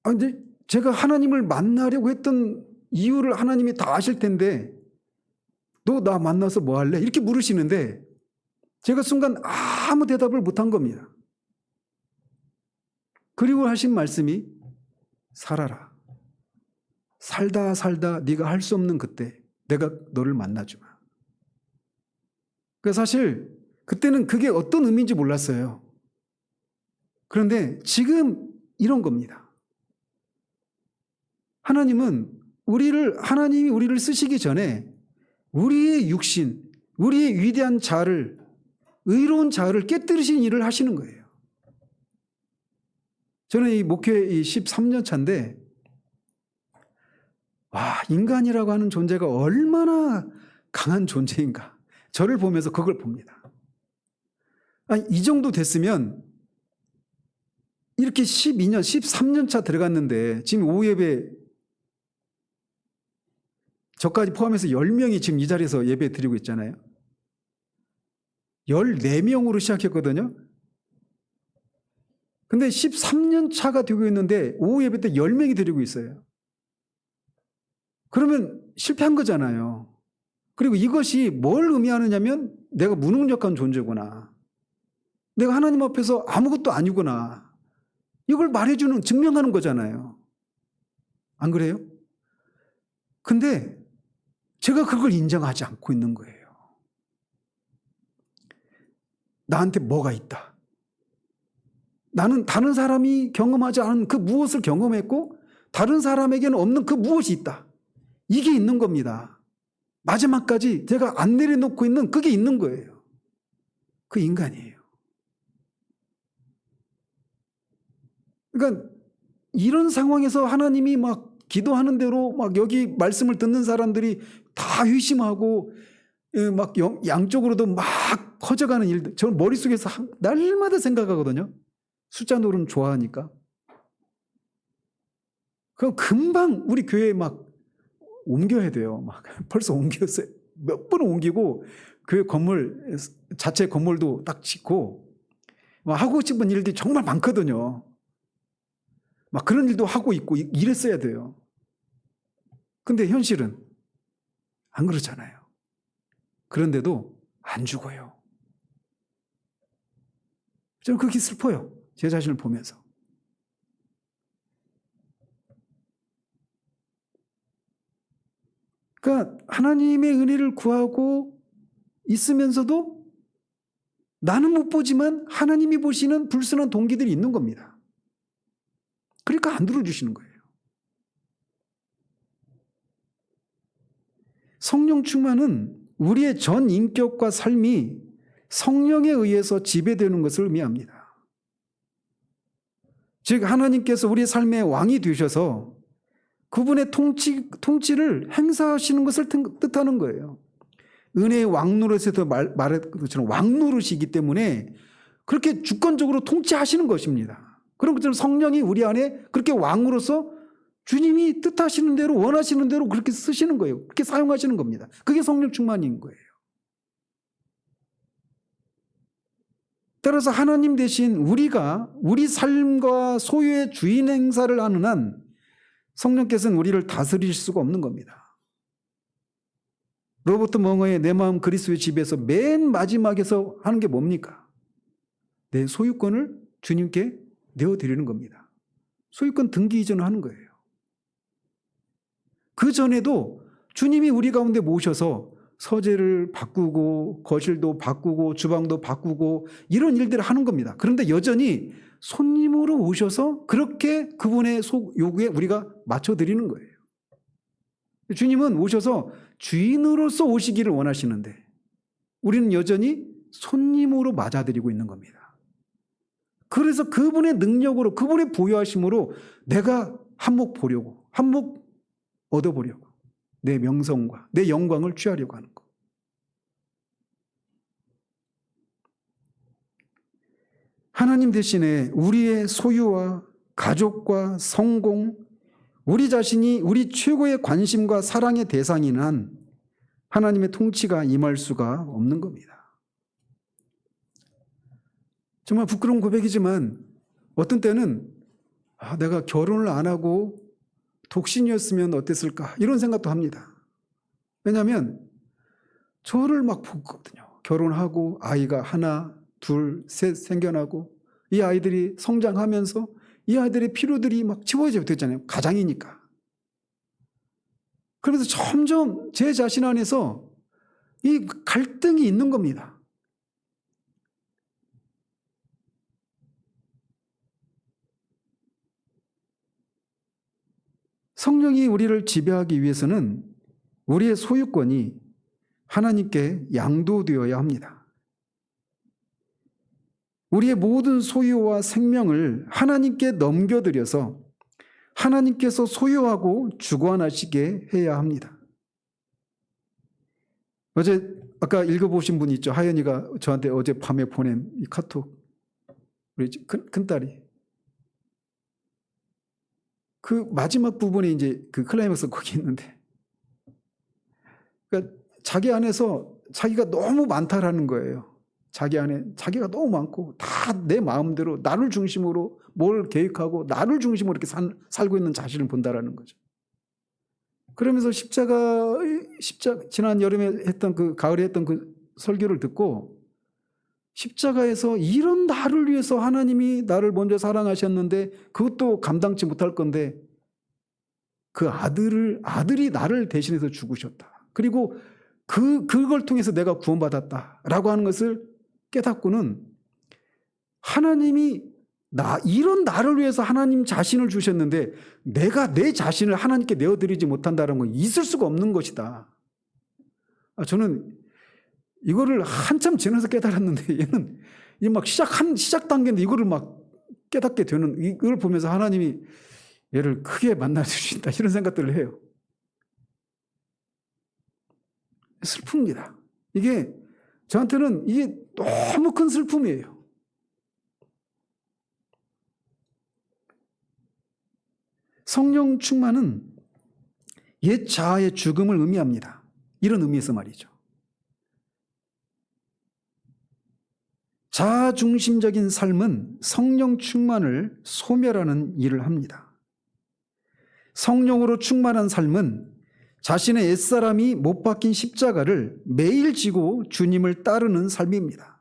근데 제가 하나님을 만나려고 했던 이유를 하나님이 다 아실 텐데 너 나 만나서 뭐 할래? 이렇게 물으시는데 제가 순간 아무 대답을 못한 겁니다. 그리고 하신 말씀이 살아라. 살다 네가 할 수 없는 그때 내가 너를 만나주마. 그러니까 사실 그때는 그게 어떤 의미인지 몰랐어요. 그런데 지금 이런 겁니다. 하나님이 우리를 쓰시기 전에 우리의 육신, 우리의 위대한 자아를, 의로운 자아를 깨뜨리신 일을 하시는 거예요. 저는 이 목회 13년 차인데 인간이라고 하는 존재가 얼마나 강한 존재인가. 저를 보면서 그걸 봅니다. 이 정도 됐으면 이렇게 12년, 13년 차 들어갔는데 지금 오후 예배 저까지 포함해서 10명이 지금 이 자리에서 예배 드리고 있잖아요. 14명으로 시작했거든요. 근데 13년 차가 되고 있는데 오후 예배 때 10명이 드리고 있어요. 그러면 실패한 거잖아요. 그리고 이것이 뭘 의미하느냐면 내가 무능력한 존재구나. 내가 하나님 앞에서 아무것도 아니구나. 이걸 말해주는, 증명하는 거잖아요. 안 그래요? 근데 제가 그걸 인정하지 않고 있는 거예요. 나한테 뭐가 있다. 나는 다른 사람이 경험하지 않은 그 무엇을 경험했고 다른 사람에게는 없는 그 무엇이 있다. 이게 있는 겁니다. 마지막까지 제가 안 내려놓고 있는 그게 있는 거예요. 그 인간이에요. 그러니까 이런 상황에서 하나님이 막 기도하는 대로 막 여기 말씀을 듣는 사람들이 다 회심하고 막 양쪽으로도 막 커져가는 일들, 저는 머릿속에서 날마다 생각하거든요. 숫자 노름 좋아하니까. 그럼 금방 우리 교회에 막 옮겨야 돼요. 막 벌써 옮겼어요. 몇 번 옮기고 교회 건물 자체 건물도 딱 짓고 막 하고 싶은 일들이 정말 많거든요. 막 그런 일도 하고 있고 이랬어야 돼요. 근데 현실은 안 그렇잖아요. 그런데도 안 죽어요. 저는 그렇게 슬퍼요. 제 자신을 보면서. 그러니까 하나님의 은혜를 구하고 있으면서도 나는 못 보지만 하나님이 보시는 불순한 동기들이 있는 겁니다. 그러니까 안 들어주시는 거예요. 성령 충만은 우리의 전 인격과 삶이 성령에 의해서 지배되는 것을 의미합니다. 즉 하나님께서 우리의 삶의 왕이 되셔서 그분의 통치를 행사하시는 것을 뜻하는 거예요. 은혜의 왕노릇에서 말했던 것처럼 왕노릇이기 때문에 그렇게 주권적으로 통치하시는 것입니다. 그런 것처럼 성령이 우리 안에 그렇게 왕으로서 주님이 뜻하시는 대로 원하시는 대로 그렇게 쓰시는 거예요. 그렇게 사용하시는 겁니다. 그게 성령 충만인 거예요. 따라서 하나님 대신 우리가 우리 삶과 소유의 주인 행사를 하는 한 성령께서는 우리를 다스릴 수가 없는 겁니다. 로버트 멍어의 내 마음 그리스도의 집에서 맨 마지막에서 하는 게 뭡니까? 내 소유권을 주님께 내어드리는 겁니다. 소유권 등기 이전을 하는 거예요. 그 전에도 주님이 우리 가운데 모셔서 서재를 바꾸고 거실도 바꾸고 주방도 바꾸고 이런 일들을 하는 겁니다. 그런데 여전히 손님으로 오셔서 그렇게 그분의 요구에 우리가 맞춰드리는 거예요. 주님은 오셔서 주인으로서 오시기를 원하시는데 우리는 여전히 손님으로 맞아들이고 있는 겁니다. 그래서 그분의 능력으로 그분의 보유하심으로 내가 한몫 보려고 한몫 얻어보려고 내 명성과 내 영광을 취하려고 하는 것. 하나님 대신에 우리의 소유와 가족과 성공, 우리 자신이 우리 최고의 관심과 사랑의 대상인 한 하나님의 통치가 임할 수가 없는 겁니다. 정말 부끄러운 고백이지만 어떤 때는 내가 결혼을 안 하고 독신이었으면 어땠을까 이런 생각도 합니다. 왜냐하면 저를 막 보거든요. 결혼하고 아이가 하나, 둘, 셋 생겨나고 이 아이들이 성장하면서 이 아이들의 필요들이 막 채워져 됐잖아요. 가장이니까. 그래서 점점 제 자신 안에서 이 갈등이 있는 겁니다. 성령이 우리를 지배하기 위해서는 우리의 소유권이 하나님께 양도되어야 합니다. 우리의 모든 소유와 생명을 하나님께 넘겨드려서 하나님께서 소유하고 주관하시게 해야 합니다. 아까 읽어보신 분 있죠? 하연이가 저한테 어제 밤에 보낸 이 카톡. 우리 큰딸이. 그 마지막 부분에 이제 그 클라이맥스 거기 있는데. 그러니까 자기 안에서 자기가 너무 많다라는 거예요. 자기 안에 자기가 너무 많고 다 내 마음대로 나를 중심으로 뭘 계획하고 나를 중심으로 이렇게 살고 있는 자신을 본다라는 거죠. 그러면서 지난 여름에 했던 그 가을에 했던 그 설교를 듣고 십자가에서 이런 나를 위해서 하나님이 나를 먼저 사랑하셨는데 그것도 감당치 못할 건데 그 아들이 나를 대신해서 죽으셨다. 그리고 그걸 통해서 내가 구원받았다라고 하는 것을 깨닫고는 하나님이 이런 나를 위해서 하나님 자신을 주셨는데 내가 내 자신을 하나님께 내어드리지 못한다는 건 있을 수가 없는 것이다. 저는 이거를 한참 지나서 깨달았는데 얘는 막 시작 단계인데 이거를 막 깨닫게 되는 이걸 보면서 하나님이 얘를 크게 만나 주신다 이런 생각들을 해요. 슬픕니다. 이게 저한테는 이게 너무 큰 슬픔이에요. 성령 충만은 옛 자아의 죽음을 의미합니다. 이런 의미에서 말이죠. 자아 중심적인 삶은 성령 충만을 소멸하는 일을 합니다. 성령으로 충만한 삶은 자신의 옛사람이 못 박힌 십자가를 매일 지고 주님을 따르는 삶입니다.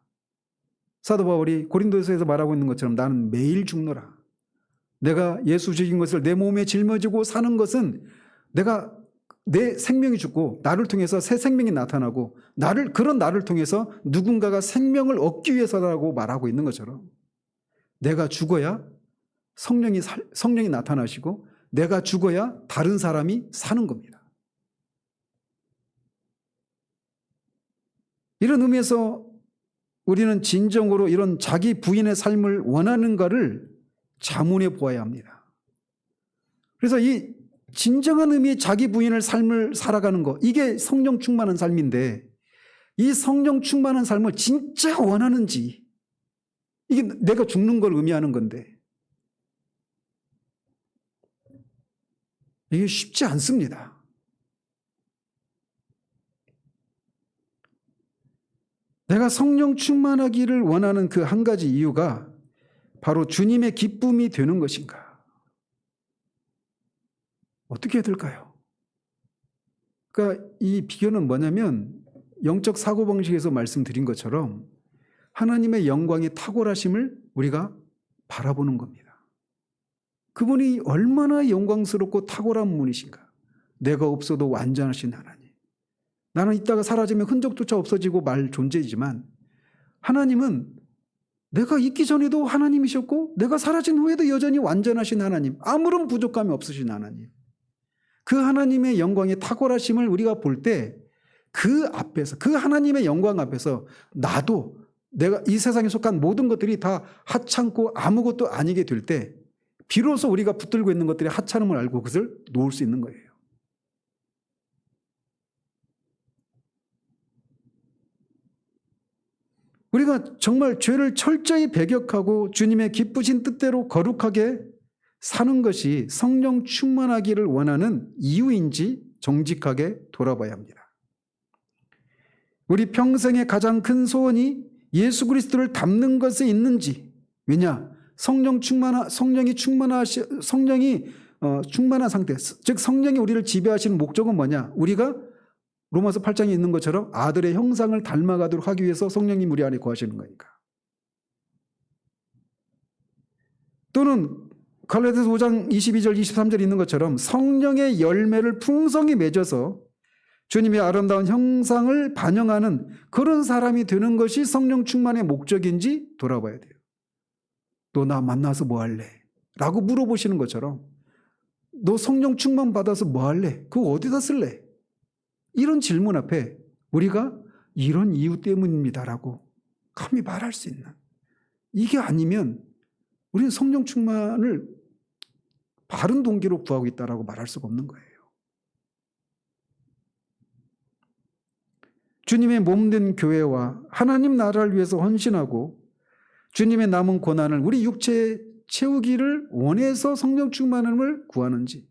사도 바울이 고린도서에서 말하고 있는 것처럼 나는 매일 죽노라. 내가 예수 죽인 것을 내 몸에 짊어지고 사는 것은 내가 내 생명이 죽고 나를 통해서 새 생명이 나타나고 그런 나를 통해서 누군가가 생명을 얻기 위해서라고 말하고 있는 것처럼 내가 죽어야 성령이 나타나시고 내가 죽어야 다른 사람이 사는 겁니다. 이런 의미에서 우리는 진정으로 이런 자기 부인의 삶을 원하는가를 자문해 보아야 합니다. 그래서 이 진정한 의미의 자기 부인의 삶을 살아가는 것, 이게 성령 충만한 삶인데 이 성령 충만한 삶을 진짜 원하는지, 이게 내가 죽는 걸 의미하는 건데 이게 쉽지 않습니다. 내가 성령 충만하기를 원하는 그 한 가지 이유가 바로 주님의 기쁨이 되는 것인가? 어떻게 해야 될까요? 그러니까 이 비결은 뭐냐면 영적 사고방식에서 말씀드린 것처럼 하나님의 영광의 탁월하심을 우리가 바라보는 겁니다. 그분이 얼마나 영광스럽고 탁월한 분이신가. 내가 없어도 완전하신 하나님. 나는 이따가 사라지면 흔적조차 없어지고 말 존재이지만 하나님은 내가 있기 전에도 하나님이셨고 내가 사라진 후에도 여전히 완전하신 하나님, 아무런 부족함이 없으신 하나님. 그 하나님의 영광의 탁월하심을 우리가 볼 때 그 앞에서, 그 하나님의 영광 앞에서 나도 내가 이 세상에 속한 모든 것들이 다 하찮고 아무것도 아니게 될 때 비로소 우리가 붙들고 있는 것들이 하찮음을 알고 그것을 놓을 수 있는 거예요. 우리가 정말 죄를 철저히 배격하고 주님의 기쁘신 뜻대로 거룩하게 사는 것이 성령 충만하기를 원하는 이유인지 정직하게 돌아봐야 합니다. 우리 평생의 가장 큰 소원이 예수 그리스도를 닮는 것에 있는지, 왜냐? 성령이 충만한 상태, 즉 성령이 우리를 지배하시는 목적은 뭐냐? 우리가 로마서 8장에 있는 것처럼 아들의 형상을 닮아가도록 하기 위해서 성령님 우리 안에 거하시는 거니까. 또는 갈라디아서 5장 22절 23절에 있는 것처럼 성령의 열매를 풍성히 맺어서 주님의 아름다운 형상을 반영하는 그런 사람이 되는 것이 성령 충만의 목적인지 돌아봐야 돼요. 너 나 만나서 뭐 할래? 라고 물어보시는 것처럼 너 성령 충만 받아서 뭐 할래? 그거 어디다 쓸래? 이런 질문 앞에 우리가 이런 이유 때문입니다라고 감히 말할 수 있는, 이게 아니면 우리는 성령 충만을 바른 동기로 구하고 있다라고 말할 수가 없는 거예요. 주님의 몸된 교회와 하나님 나라를 위해서 헌신하고 주님의 남은 고난을 우리 육체에 채우기를 원해서 성령 충만함을 구하는지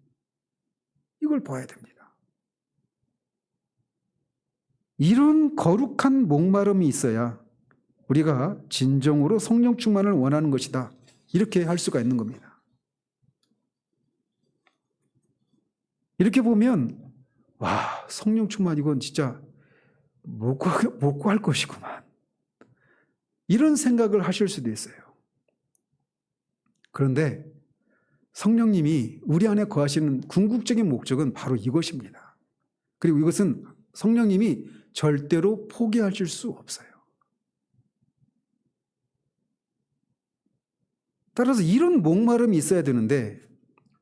이걸 봐야 됩니다. 이런 거룩한 목마름이 있어야 우리가 진정으로 성령 충만을 원하는 것이다, 이렇게 할 수가 있는 겁니다. 이렇게 보면 와, 성령 충만 이건 진짜 못 구할 것이구만, 이런 생각을 하실 수도 있어요. 그런데 성령님이 우리 안에 거하시는 궁극적인 목적은 바로 이것입니다. 그리고 이것은 성령님이 절대로 포기하실 수 없어요. 따라서 이런 목마름이 있어야 되는데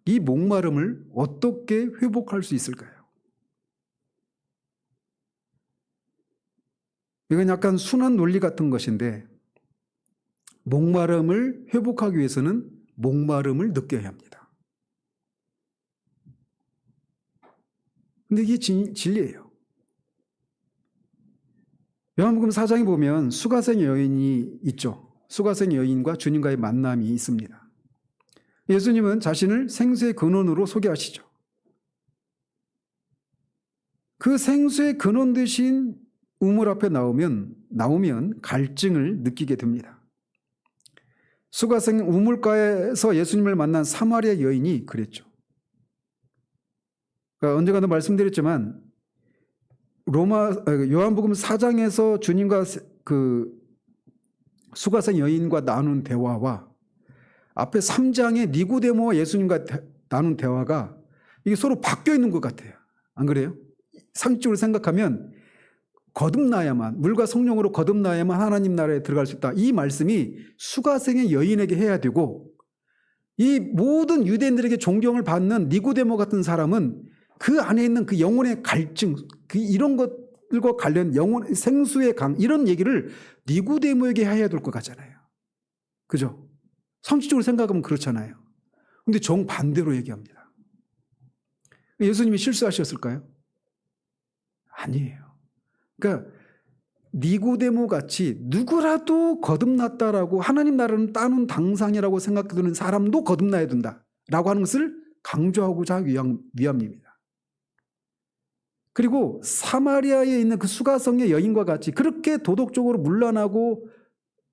이 목마름을 어떻게 회복할 수 있을까요? 이건 약간 순환 논리 같은 것인데 목마름을 회복하기 위해서는 목마름을 느껴야 합니다. 근데 이게 진리예요. 요한복음 4장에 보면 수가성 여인이 있죠. 수가성 여인과 주님과의 만남이 있습니다. 예수님은 자신을 생수의 근원으로 소개하시죠. 그 생수의 근원 되신 우물 앞에 나오면 갈증을 느끼게 됩니다. 수가성 우물가에서 예수님을 만난 사마리아 여인이 그랬죠. 그러니까 언젠가도 말씀드렸지만 요한복음 4장에서 주님과 그 수가성 여인과 나눈 대화와 앞에 3장의 니고데모와 예수님과 나눈 대화가 이게 서로 바뀌어 있는 것 같아요. 안 그래요? 상식적으로 생각하면 거듭나야만, 물과 성령으로 거듭나야만 하나님 나라에 들어갈 수 있다, 이 말씀이 수가성의 여인에게 해야 되고, 이 모든 유대인들에게 존경을 받는 니고데모 같은 사람은 그 안에 있는 그 영혼의 갈증, 이런 것들과 관련 영혼 생수의 강, 이런 얘기를 니고데모에게 해야 될 것 같잖아요. 그죠? 상식적으로 생각하면 그렇잖아요. 근데 정반대로 얘기합니다. 예수님이 실수하셨을까요? 아니에요. 그러니까 니고데모 같이 누구라도 거듭났다라고 하나님 나라는 따놓은 당상이라고 생각되는 사람도 거듭나야 된다라고 하는 것을 강조하고자 위함입니다. 그리고 사마리아에 있는 그 수가성의 여인과 같이 그렇게 도덕적으로 문란하고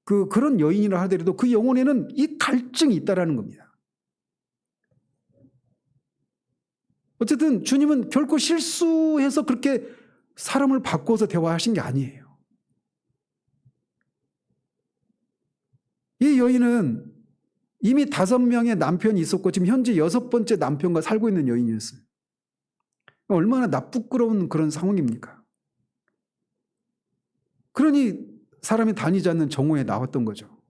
그런 여인이라 하더라도 그 영혼에는 이 갈증이 있다라는 겁니다. 어쨌든 주님은 결코 실수해서 그렇게 사람을 바꿔서 대화하신 게 아니에요. 이 여인은 이미 5명의 남편이 있었고 지금 현재 6번째 남편과 살고 있는 여인이었어요. 얼마나 나쁘끄러운 그런 상황입니까? 그러니 사람이 다니지 않는 정오에 나왔던 거죠.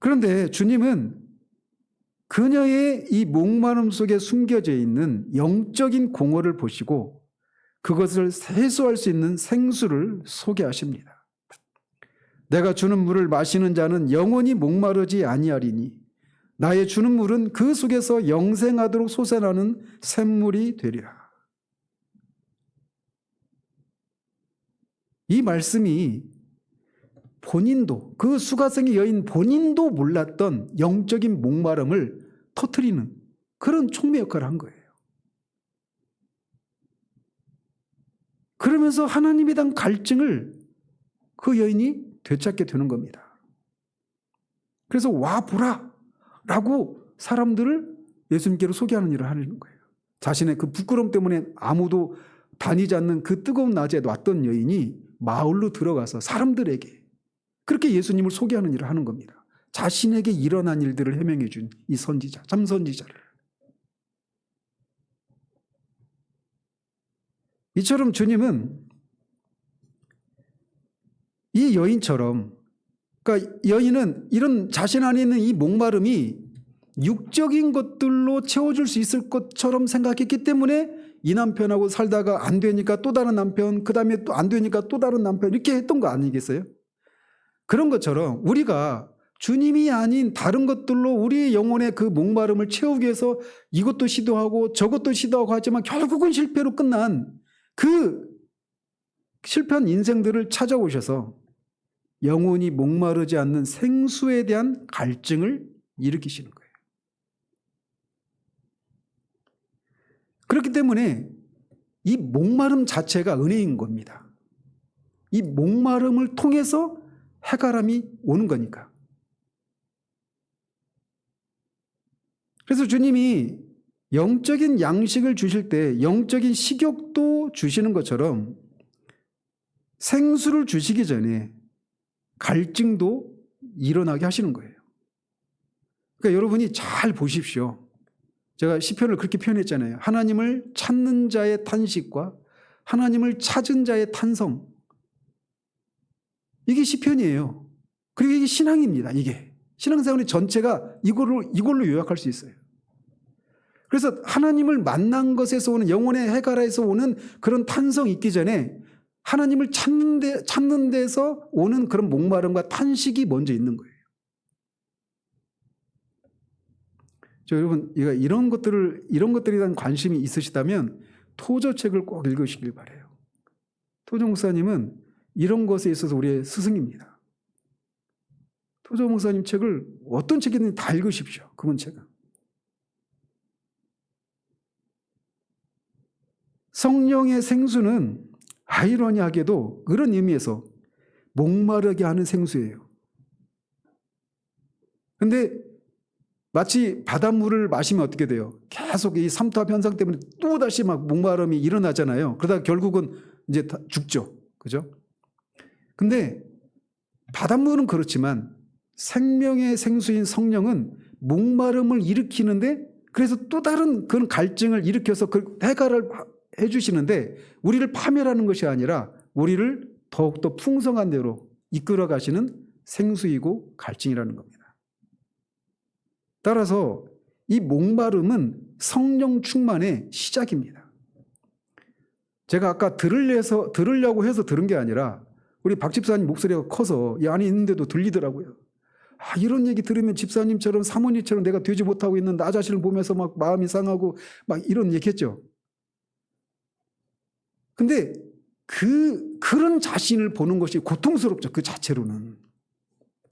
그런데 주님은 그녀의 이 목마름 속에 숨겨져 있는 영적인 공허를 보시고 그것을 해소할 수 있는 생수를 소개하십니다. 내가 주는 물을 마시는 자는 영원히 목마르지 아니하리니 나의 주는 물은 그 속에서 영생하도록 솟아나는 샘물이 되리라. 이 말씀이 본인도, 그 수가성의 여인 본인도 몰랐던 영적인 목마름을 터뜨리는 그런 촉매 역할을 한 거예요. 그러면서 하나님에 대한 갈증을 그 여인이 되찾게 되는 겁니다. 그래서 와보라 라고 사람들을 예수님께로 소개하는 일을 하는 거예요. 자신의 그 부끄러움 때문에 아무도 다니지 않는 그 뜨거운 낮에 왔던 여인이 마을로 들어가서 사람들에게 그렇게 예수님을 소개하는 일을 하는 겁니다. 자신에게 일어난 일들을 해명해 준 이 선지자, 참 선지자를. 이처럼 주님은 이 여인처럼, 그러니까 여인은 이런 자신 안에 있는 이 목마름이 육적인 것들로 채워줄 수 있을 것처럼 생각했기 때문에 이 남편하고 살다가 안 되니까 또 다른 남편, 그 다음에 또 안 되니까 또 다른 남편 이렇게 했던 거 아니겠어요? 그런 것처럼 우리가 주님이 아닌 다른 것들로 우리의 영혼의 그 목마름을 채우기 위해서 이것도 시도하고 저것도 시도하고 하지만 결국은 실패로 끝난 그 실패한 인생들을 찾아오셔서 영혼이 목마르지 않는 생수에 대한 갈증을 일으키시는 거예요. 그렇기 때문에 이 목마름 자체가 은혜인 겁니다. 이 목마름을 통해서 해가람이 오는 거니까. 그래서 주님이 영적인 양식을 주실 때 영적인 식욕도 주시는 것처럼 생수를 주시기 전에 갈증도 일어나게 하시는 거예요. 그러니까 여러분이 잘 보십시오. 제가 시편을 그렇게 표현했잖아요. 하나님을 찾는 자의 탄식과 하나님을 찾은 자의 탄성. 이게 시편이에요. 그리고 이게 신앙입니다. 이게 신앙생활의 전체가 이걸로 요약할 수 있어요. 그래서 하나님을 만난 것에서 오는 영혼의 해가라에서 오는 그런 탄성이 있기 전에 하나님을 찾는 데서 오는 그런 목마름과 탄식이 먼저 있는 거예요. 여러분, 이런 것들에 대한 관심이 있으시다면 토저책을 꼭 읽으시길 바라요. 토저 목사님은 이런 것에 있어서 우리의 스승입니다. 토저 목사님 책을 어떤 책이든 다 읽으십시오. 그분 책은. 성령의 생수는 아이러니하게도 그런 의미에서 목마르게 하는 생수예요. 근데 마치 바닷물을 마시면 어떻게 돼요? 계속 이 삼투압 현상 때문에 또다시 막 목마름이 일어나잖아요. 그러다 결국은 이제 다 죽죠. 그죠? 근데 바닷물은 그렇지만 생명의 생수인 성령은 목마름을 일으키는데 그래서 또 다른 그런 갈증을 일으켜서 그 해결을 해주시는데 우리를 파멸하는 것이 아니라 우리를 더욱더 풍성한 대로 이끌어 가시는 생수이고 갈증이라는 겁니다. 따라서 이 목마름은 성령 충만의 시작입니다. 제가 아까 들으려고 해서 들은 게 아니라 우리 박 집사님 목소리가 커서 이 안에 있는데도 들리더라고요. 이런 얘기 들으면 집사님처럼 사모님처럼 내가 되지 못하고 있는 나 자신을 보면서 막 마음이 상하고 막 이런 얘기 했죠. 근데 그런 자신을 보는 것이 고통스럽죠. 그 자체로는.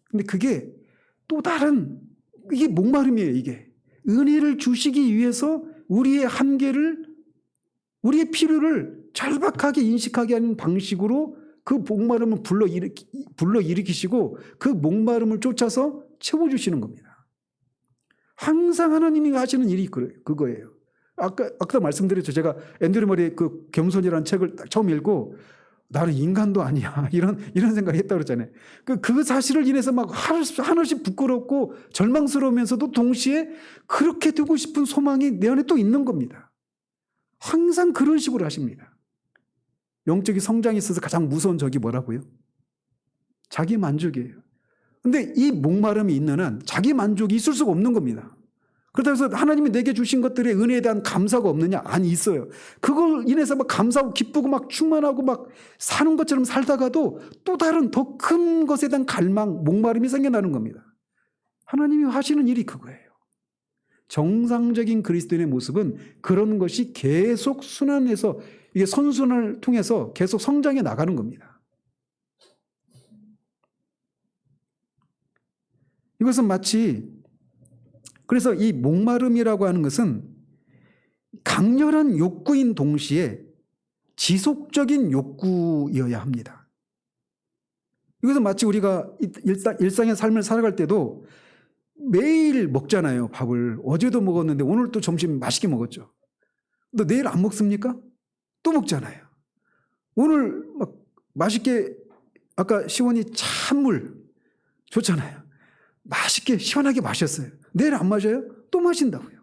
근데 그게 또 다른 이게 목마름이에요. 이게 은혜를 주시기 위해서 우리의 한계를 우리의 필요를 절박하게 인식하게 하는 방식으로 그 목마름을 불러일으키시고 그 목마름을 쫓아서 채워주시는 겁니다. 항상 하나님이 하시는 일이 그거예요. 아까 말씀드렸죠. 제가 앤드류 머리의 그 겸손이라는 책을 처음 읽고 나는 인간도 아니야 이런 생각을 했다고 그랬잖아요. 그 사실을 인해서 막 하나씩 부끄럽고 절망스러우면서도 동시에 그렇게 되고 싶은 소망이 내 안에 또 있는 겁니다. 항상 그런 식으로 하십니다. 영적인 성장에 있어서 가장 무서운 적이 뭐라고요? 자기 만족이에요. 근데 이 목마름이 있는 한 자기 만족이 있을 수가 없는 겁니다. 그렇다고 해서 하나님이 내게 주신 것들의 은혜에 대한 감사가 없느냐? 아니, 있어요. 그걸 인해서 막 감사하고 기쁘고 막 충만하고 막 사는 것처럼 살다가도 또 다른 더 큰 것에 대한 갈망, 목마름이 생겨나는 겁니다. 하나님이 하시는 일이 그거예요. 정상적인 그리스도인의 모습은 그런 것이 계속 순환해서 이게 선순환을 통해서 계속 성장해 나가는 겁니다. 이것은 마치 그래서 이 목마름이라고 하는 것은 강렬한 욕구인 동시에 지속적인 욕구여야 합니다. 이것은 마치 우리가 일상의 삶을 살아갈 때도 매일 먹잖아요. 밥을. 어제도 먹었는데 오늘 또 점심 맛있게 먹었죠. 너 내일 안 먹습니까? 또 먹잖아요. 오늘 막 맛있게 아까 시원이 찬물 좋잖아요. 맛있게 시원하게 마셨어요. 내일 안 마셔요? 또 마신다고요.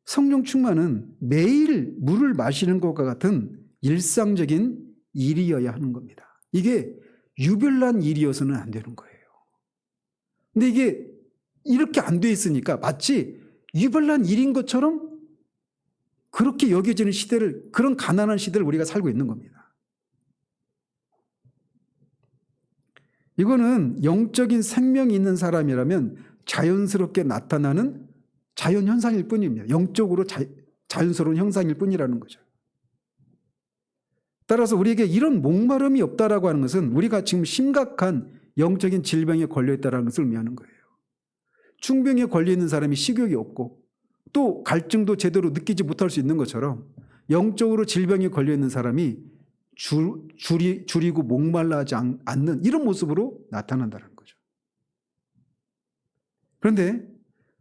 성령 충만은 매일 물을 마시는 것과 같은 일상적인 일이어야 하는 겁니다. 이게 유별난 일이어서는 안 되는 거예요. 근데 이게 이렇게 안 돼 있으니까 마치 유별난 일인 것처럼 그렇게 여겨지는 시대를, 그런 가난한 시대를 우리가 살고 있는 겁니다. 이거는 영적인 생명이 있는 사람이라면 자연스럽게 나타나는 자연현상일 뿐입니다. 영적으로 자연스러운 현상일 뿐이라는 거죠. 따라서 우리에게 이런 목마름이 없다라고 하는 것은 우리가 지금 심각한 영적인 질병에 걸려있다는 것을 의미하는 거예요. 중병에 걸려있는 사람이 식욕이 없고 또 갈증도 제대로 느끼지 못할 수 있는 것처럼 영적으로 질병에 걸려있는 사람이 줄이고 목말라하지 않는 이런 모습으로 나타난다는 거죠. 그런데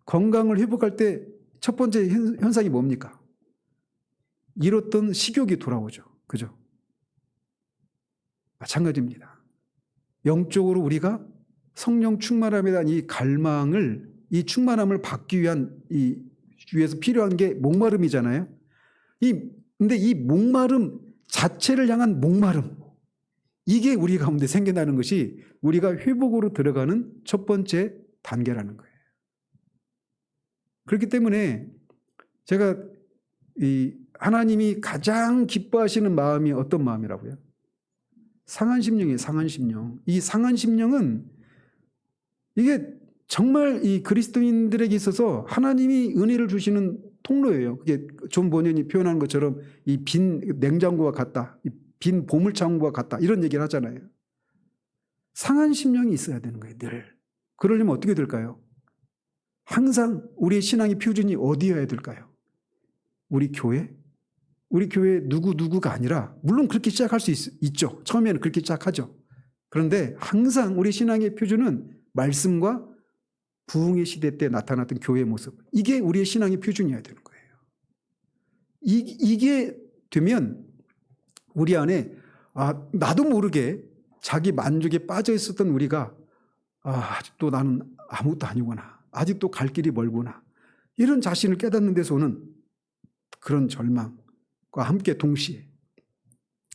건강을 회복할 때 첫 번째 현상이 뭡니까? 잃었던 식욕이 돌아오죠. 그죠? 마찬가지입니다. 영적으로 우리가 성령 충만함에 대한 이 갈망을, 이 충만함을 받기 위해서 필요한 게 목마름이잖아요. 근데 이 목마름 자체를 향한 목마름, 이게 우리 가운데 생겨나는 것이 우리가 회복으로 들어가는 첫 번째 단계라는 거예요. 그렇기 때문에 제가 하나님이 가장 기뻐하시는 마음이 어떤 마음이라고요? 상한 심령이에요. 상한 심령. 이 상한 심령은 이게 정말 이 그리스도인들에게 있어서 하나님이 은혜를 주시는 통로예요. 그게 존 버년이 표현한 것처럼 이 빈 냉장고와 같다, 이 빈 보물창고와 같다, 이런 얘기를 하잖아요. 상한 심령이 있어야 되는 거예요. 늘. 그러려면 어떻게 될까요? 항상 우리의 신앙의 표준이 어디여야 될까요? 우리 교회 누구가 아니라, 물론 그렇게 시작할 수 있죠. 처음에는 그렇게 시작하죠. 그런데 항상 우리 신앙의 표준은 말씀과 부흥의 시대 때 나타났던 교회의 모습, 이게 우리의 신앙의 표준이어야 되는 거예요. 이게 되면 우리 안에 나도 모르게 자기 만족에 빠져 있었던 우리가 아직도 나는 아무것도 아니구나, 아직도 갈 길이 멀구나, 이런 자신을 깨닫는 데서 오는 그런 절망과 함께 동시에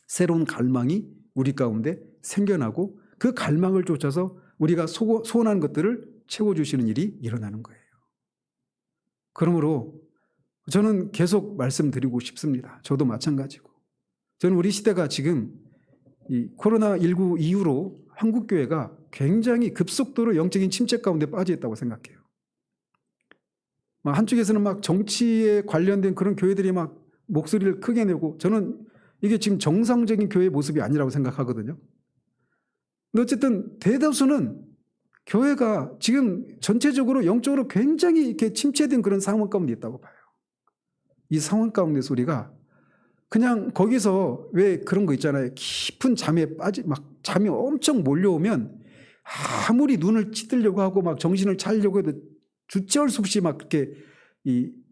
새로운 갈망이 우리 가운데 생겨나고 그 갈망을 쫓아서 우리가 소원한 것들을 채워주시는 일이 일어나는 거예요. 그러므로 저는 계속 말씀드리고 싶습니다. 저도 마찬가지고. 저는 우리 시대가 지금 이 코로나19 이후로 한국교회가 굉장히 급속도로 영적인 침체 가운데 빠져 있다고 생각해요. 한쪽에서는 막 정치에 관련된 그런 교회들이 막 목소리를 크게 내고, 저는 이게 지금 정상적인 교회의 모습이 아니라고 생각하거든요. 근데 어쨌든 대다수는 교회가 지금 전체적으로 영적으로 굉장히 이렇게 침체된 그런 상황 가운데 있다고 봐요. 이 상황 가운데서 우리가 그냥 거기서 왜 그런 거 있잖아요. 깊은 잠에 막 잠이 엄청 몰려오면 아무리 눈을 찌들려고 하고 막 정신을 차리려고 해도 주체할 수 없이 막 이렇게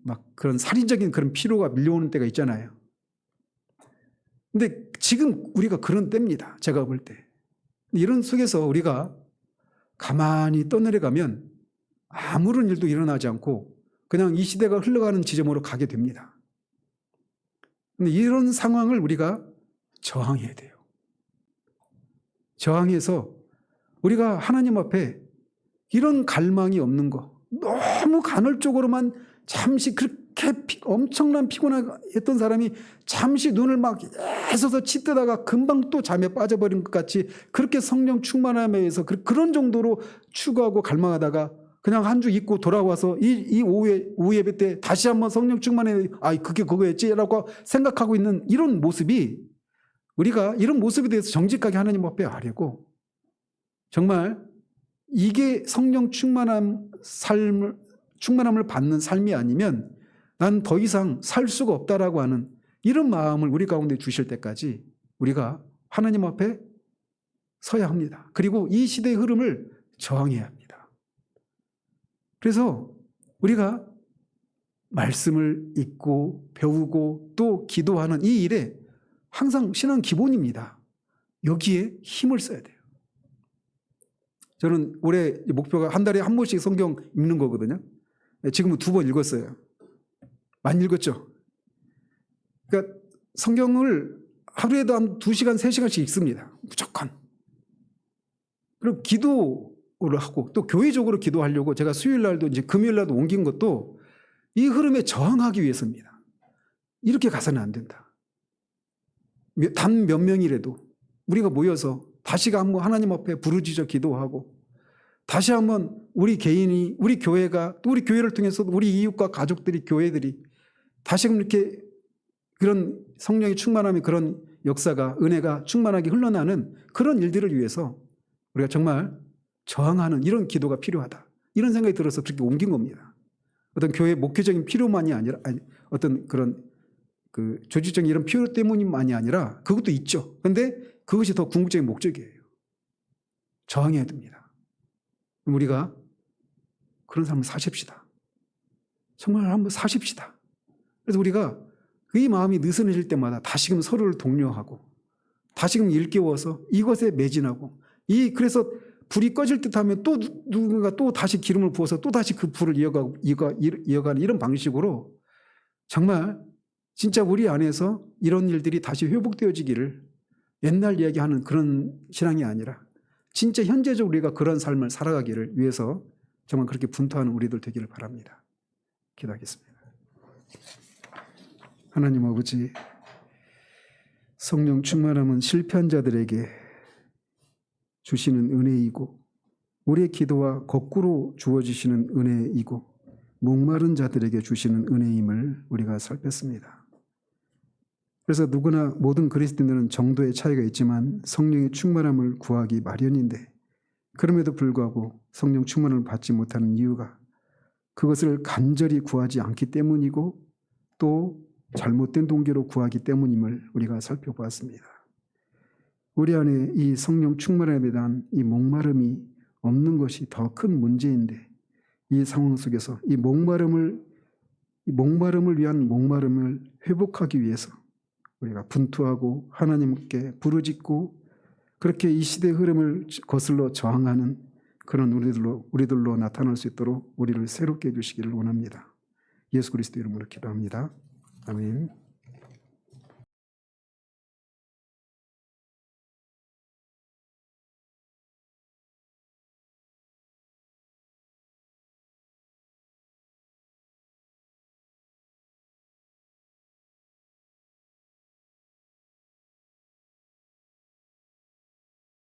막 그런 살인적인 그런 피로가 밀려오는 때가 있잖아요. 근데 지금 우리가 그런 때입니다. 제가 볼 때. 이런 속에서 우리가 가만히 떠내려가면 아무런 일도 일어나지 않고 그냥 이 시대가 흘러가는 지점으로 가게 됩니다. 근데 이런 상황을 우리가 저항해야 돼요. 저항해서 우리가 하나님 앞에 이런 갈망이 없는 거, 너무 간헐적으로만 잠시 그렇게 엄청난 피곤했던 사람이 잠시 눈을 막 애써서 치뜨다가 금방 또 잠에 빠져버린 것 같이 그렇게 성령 충만함에 의해서 그런 정도로 추구하고 갈망하다가 그냥 한 주 있고 돌아와서 이 오후 예배 때 다시 한번 성령 충만해, 그게 그거였지라고 생각하고 있는 이런 모습이, 우리가 이런 모습에 대해서 정직하게 하나님 앞에 아뢰고 정말 이게 성령 충만함을 받는 삶이 아니면 난 더 이상 살 수가 없다라고 하는 이런 마음을 우리 가운데 주실 때까지 우리가 하나님 앞에 서야 합니다. 그리고 이 시대의 흐름을 저항해야 합니다. 그래서 우리가 말씀을 읽고 배우고 또 기도하는 이 일에 항상 신앙 기본입니다. 여기에 힘을 써야 돼요. 저는 올해 목표가 한 달에 한 번씩 성경 읽는 거거든요. 지금은 2번 읽었어요. 많이 읽었죠? 그러니까 성경을 하루에도 한 2시간, 3시간씩 읽습니다. 무조건. 그리고 기도를 하고 또 교회적으로 기도하려고 제가 수요일 날도 이제 금요일 날도 옮긴 것도 이 흐름에 저항하기 위해서입니다. 이렇게 가서는 안 된다. 단 몇 명이라도 우리가 모여서 다시 한번 하나님 앞에 부르짖어 기도하고 다시 한번 우리 개인이, 우리 교회가, 또 우리 교회를 통해서 우리 이웃과 가족들이, 교회들이 다시금 이렇게 그런 성령의 충만함이, 그런 역사가, 은혜가 충만하게 흘러나는 그런 일들을 위해서 우리가 정말 저항하는 이런 기도가 필요하다. 이런 생각이 들어서 그렇게 옮긴 겁니다. 어떤 교회 목회적인 필요만이 아니라, 어떤 그런 그 조직적인 이런 필요 때문만이 아니라 그것도 있죠. 그런데 그것이 더 궁극적인 목적이에요. 저항해야 됩니다. 우리가 그런 삶을 사십시다. 정말 한번 사십시다. 그래서 우리가 이 마음이 느슨해질 때마다 다시금 서로를 독려하고 다시금 일깨워서 이것에 매진하고, 그래서 불이 꺼질 듯 하면 또 누군가 또 다시 기름을 부어서 또 다시 그 불을 이어가는 이런 방식으로 정말 진짜 우리 안에서 이런 일들이 다시 회복되어지기를, 옛날 이야기하는 그런 신앙이 아니라 진짜 현재적으로 우리가 그런 삶을 살아가기를 위해서 정말 그렇게 분투하는 우리들 되기를 바랍니다. 기도하겠습니다. 하나님 아버지, 성령 충만함은 실패한 자들에게 주시는 은혜이고 우리의 기도와 거꾸로 주어지시는 은혜이고 목마른 자들에게 주시는 은혜임을 우리가 살폈습니다. 그래서 누구나 모든 그리스도인들은 정도의 차이가 있지만 성령의 충만함을 구하기 마련인데, 그럼에도 불구하고 성령 충만함을 받지 못하는 이유가 그것을 간절히 구하지 않기 때문이고 또 잘못된 동기로 구하기 때문임을 우리가 살펴보았습니다. 우리 안에 이 성령 충만함에 대한 이 목마름이 없는 것이 더 큰 문제인데, 이 상황 속에서 이 목마름을 위한 목마름을 회복하기 위해서 우리가 분투하고 하나님께 부르짖고 그렇게 이 시대의 흐름을 거슬러 저항하는 그런 우리들로 나타날 수 있도록 우리를 새롭게 해주시기를 원합니다. 예수 그리스도 이름으로 기도합니다. 아멘.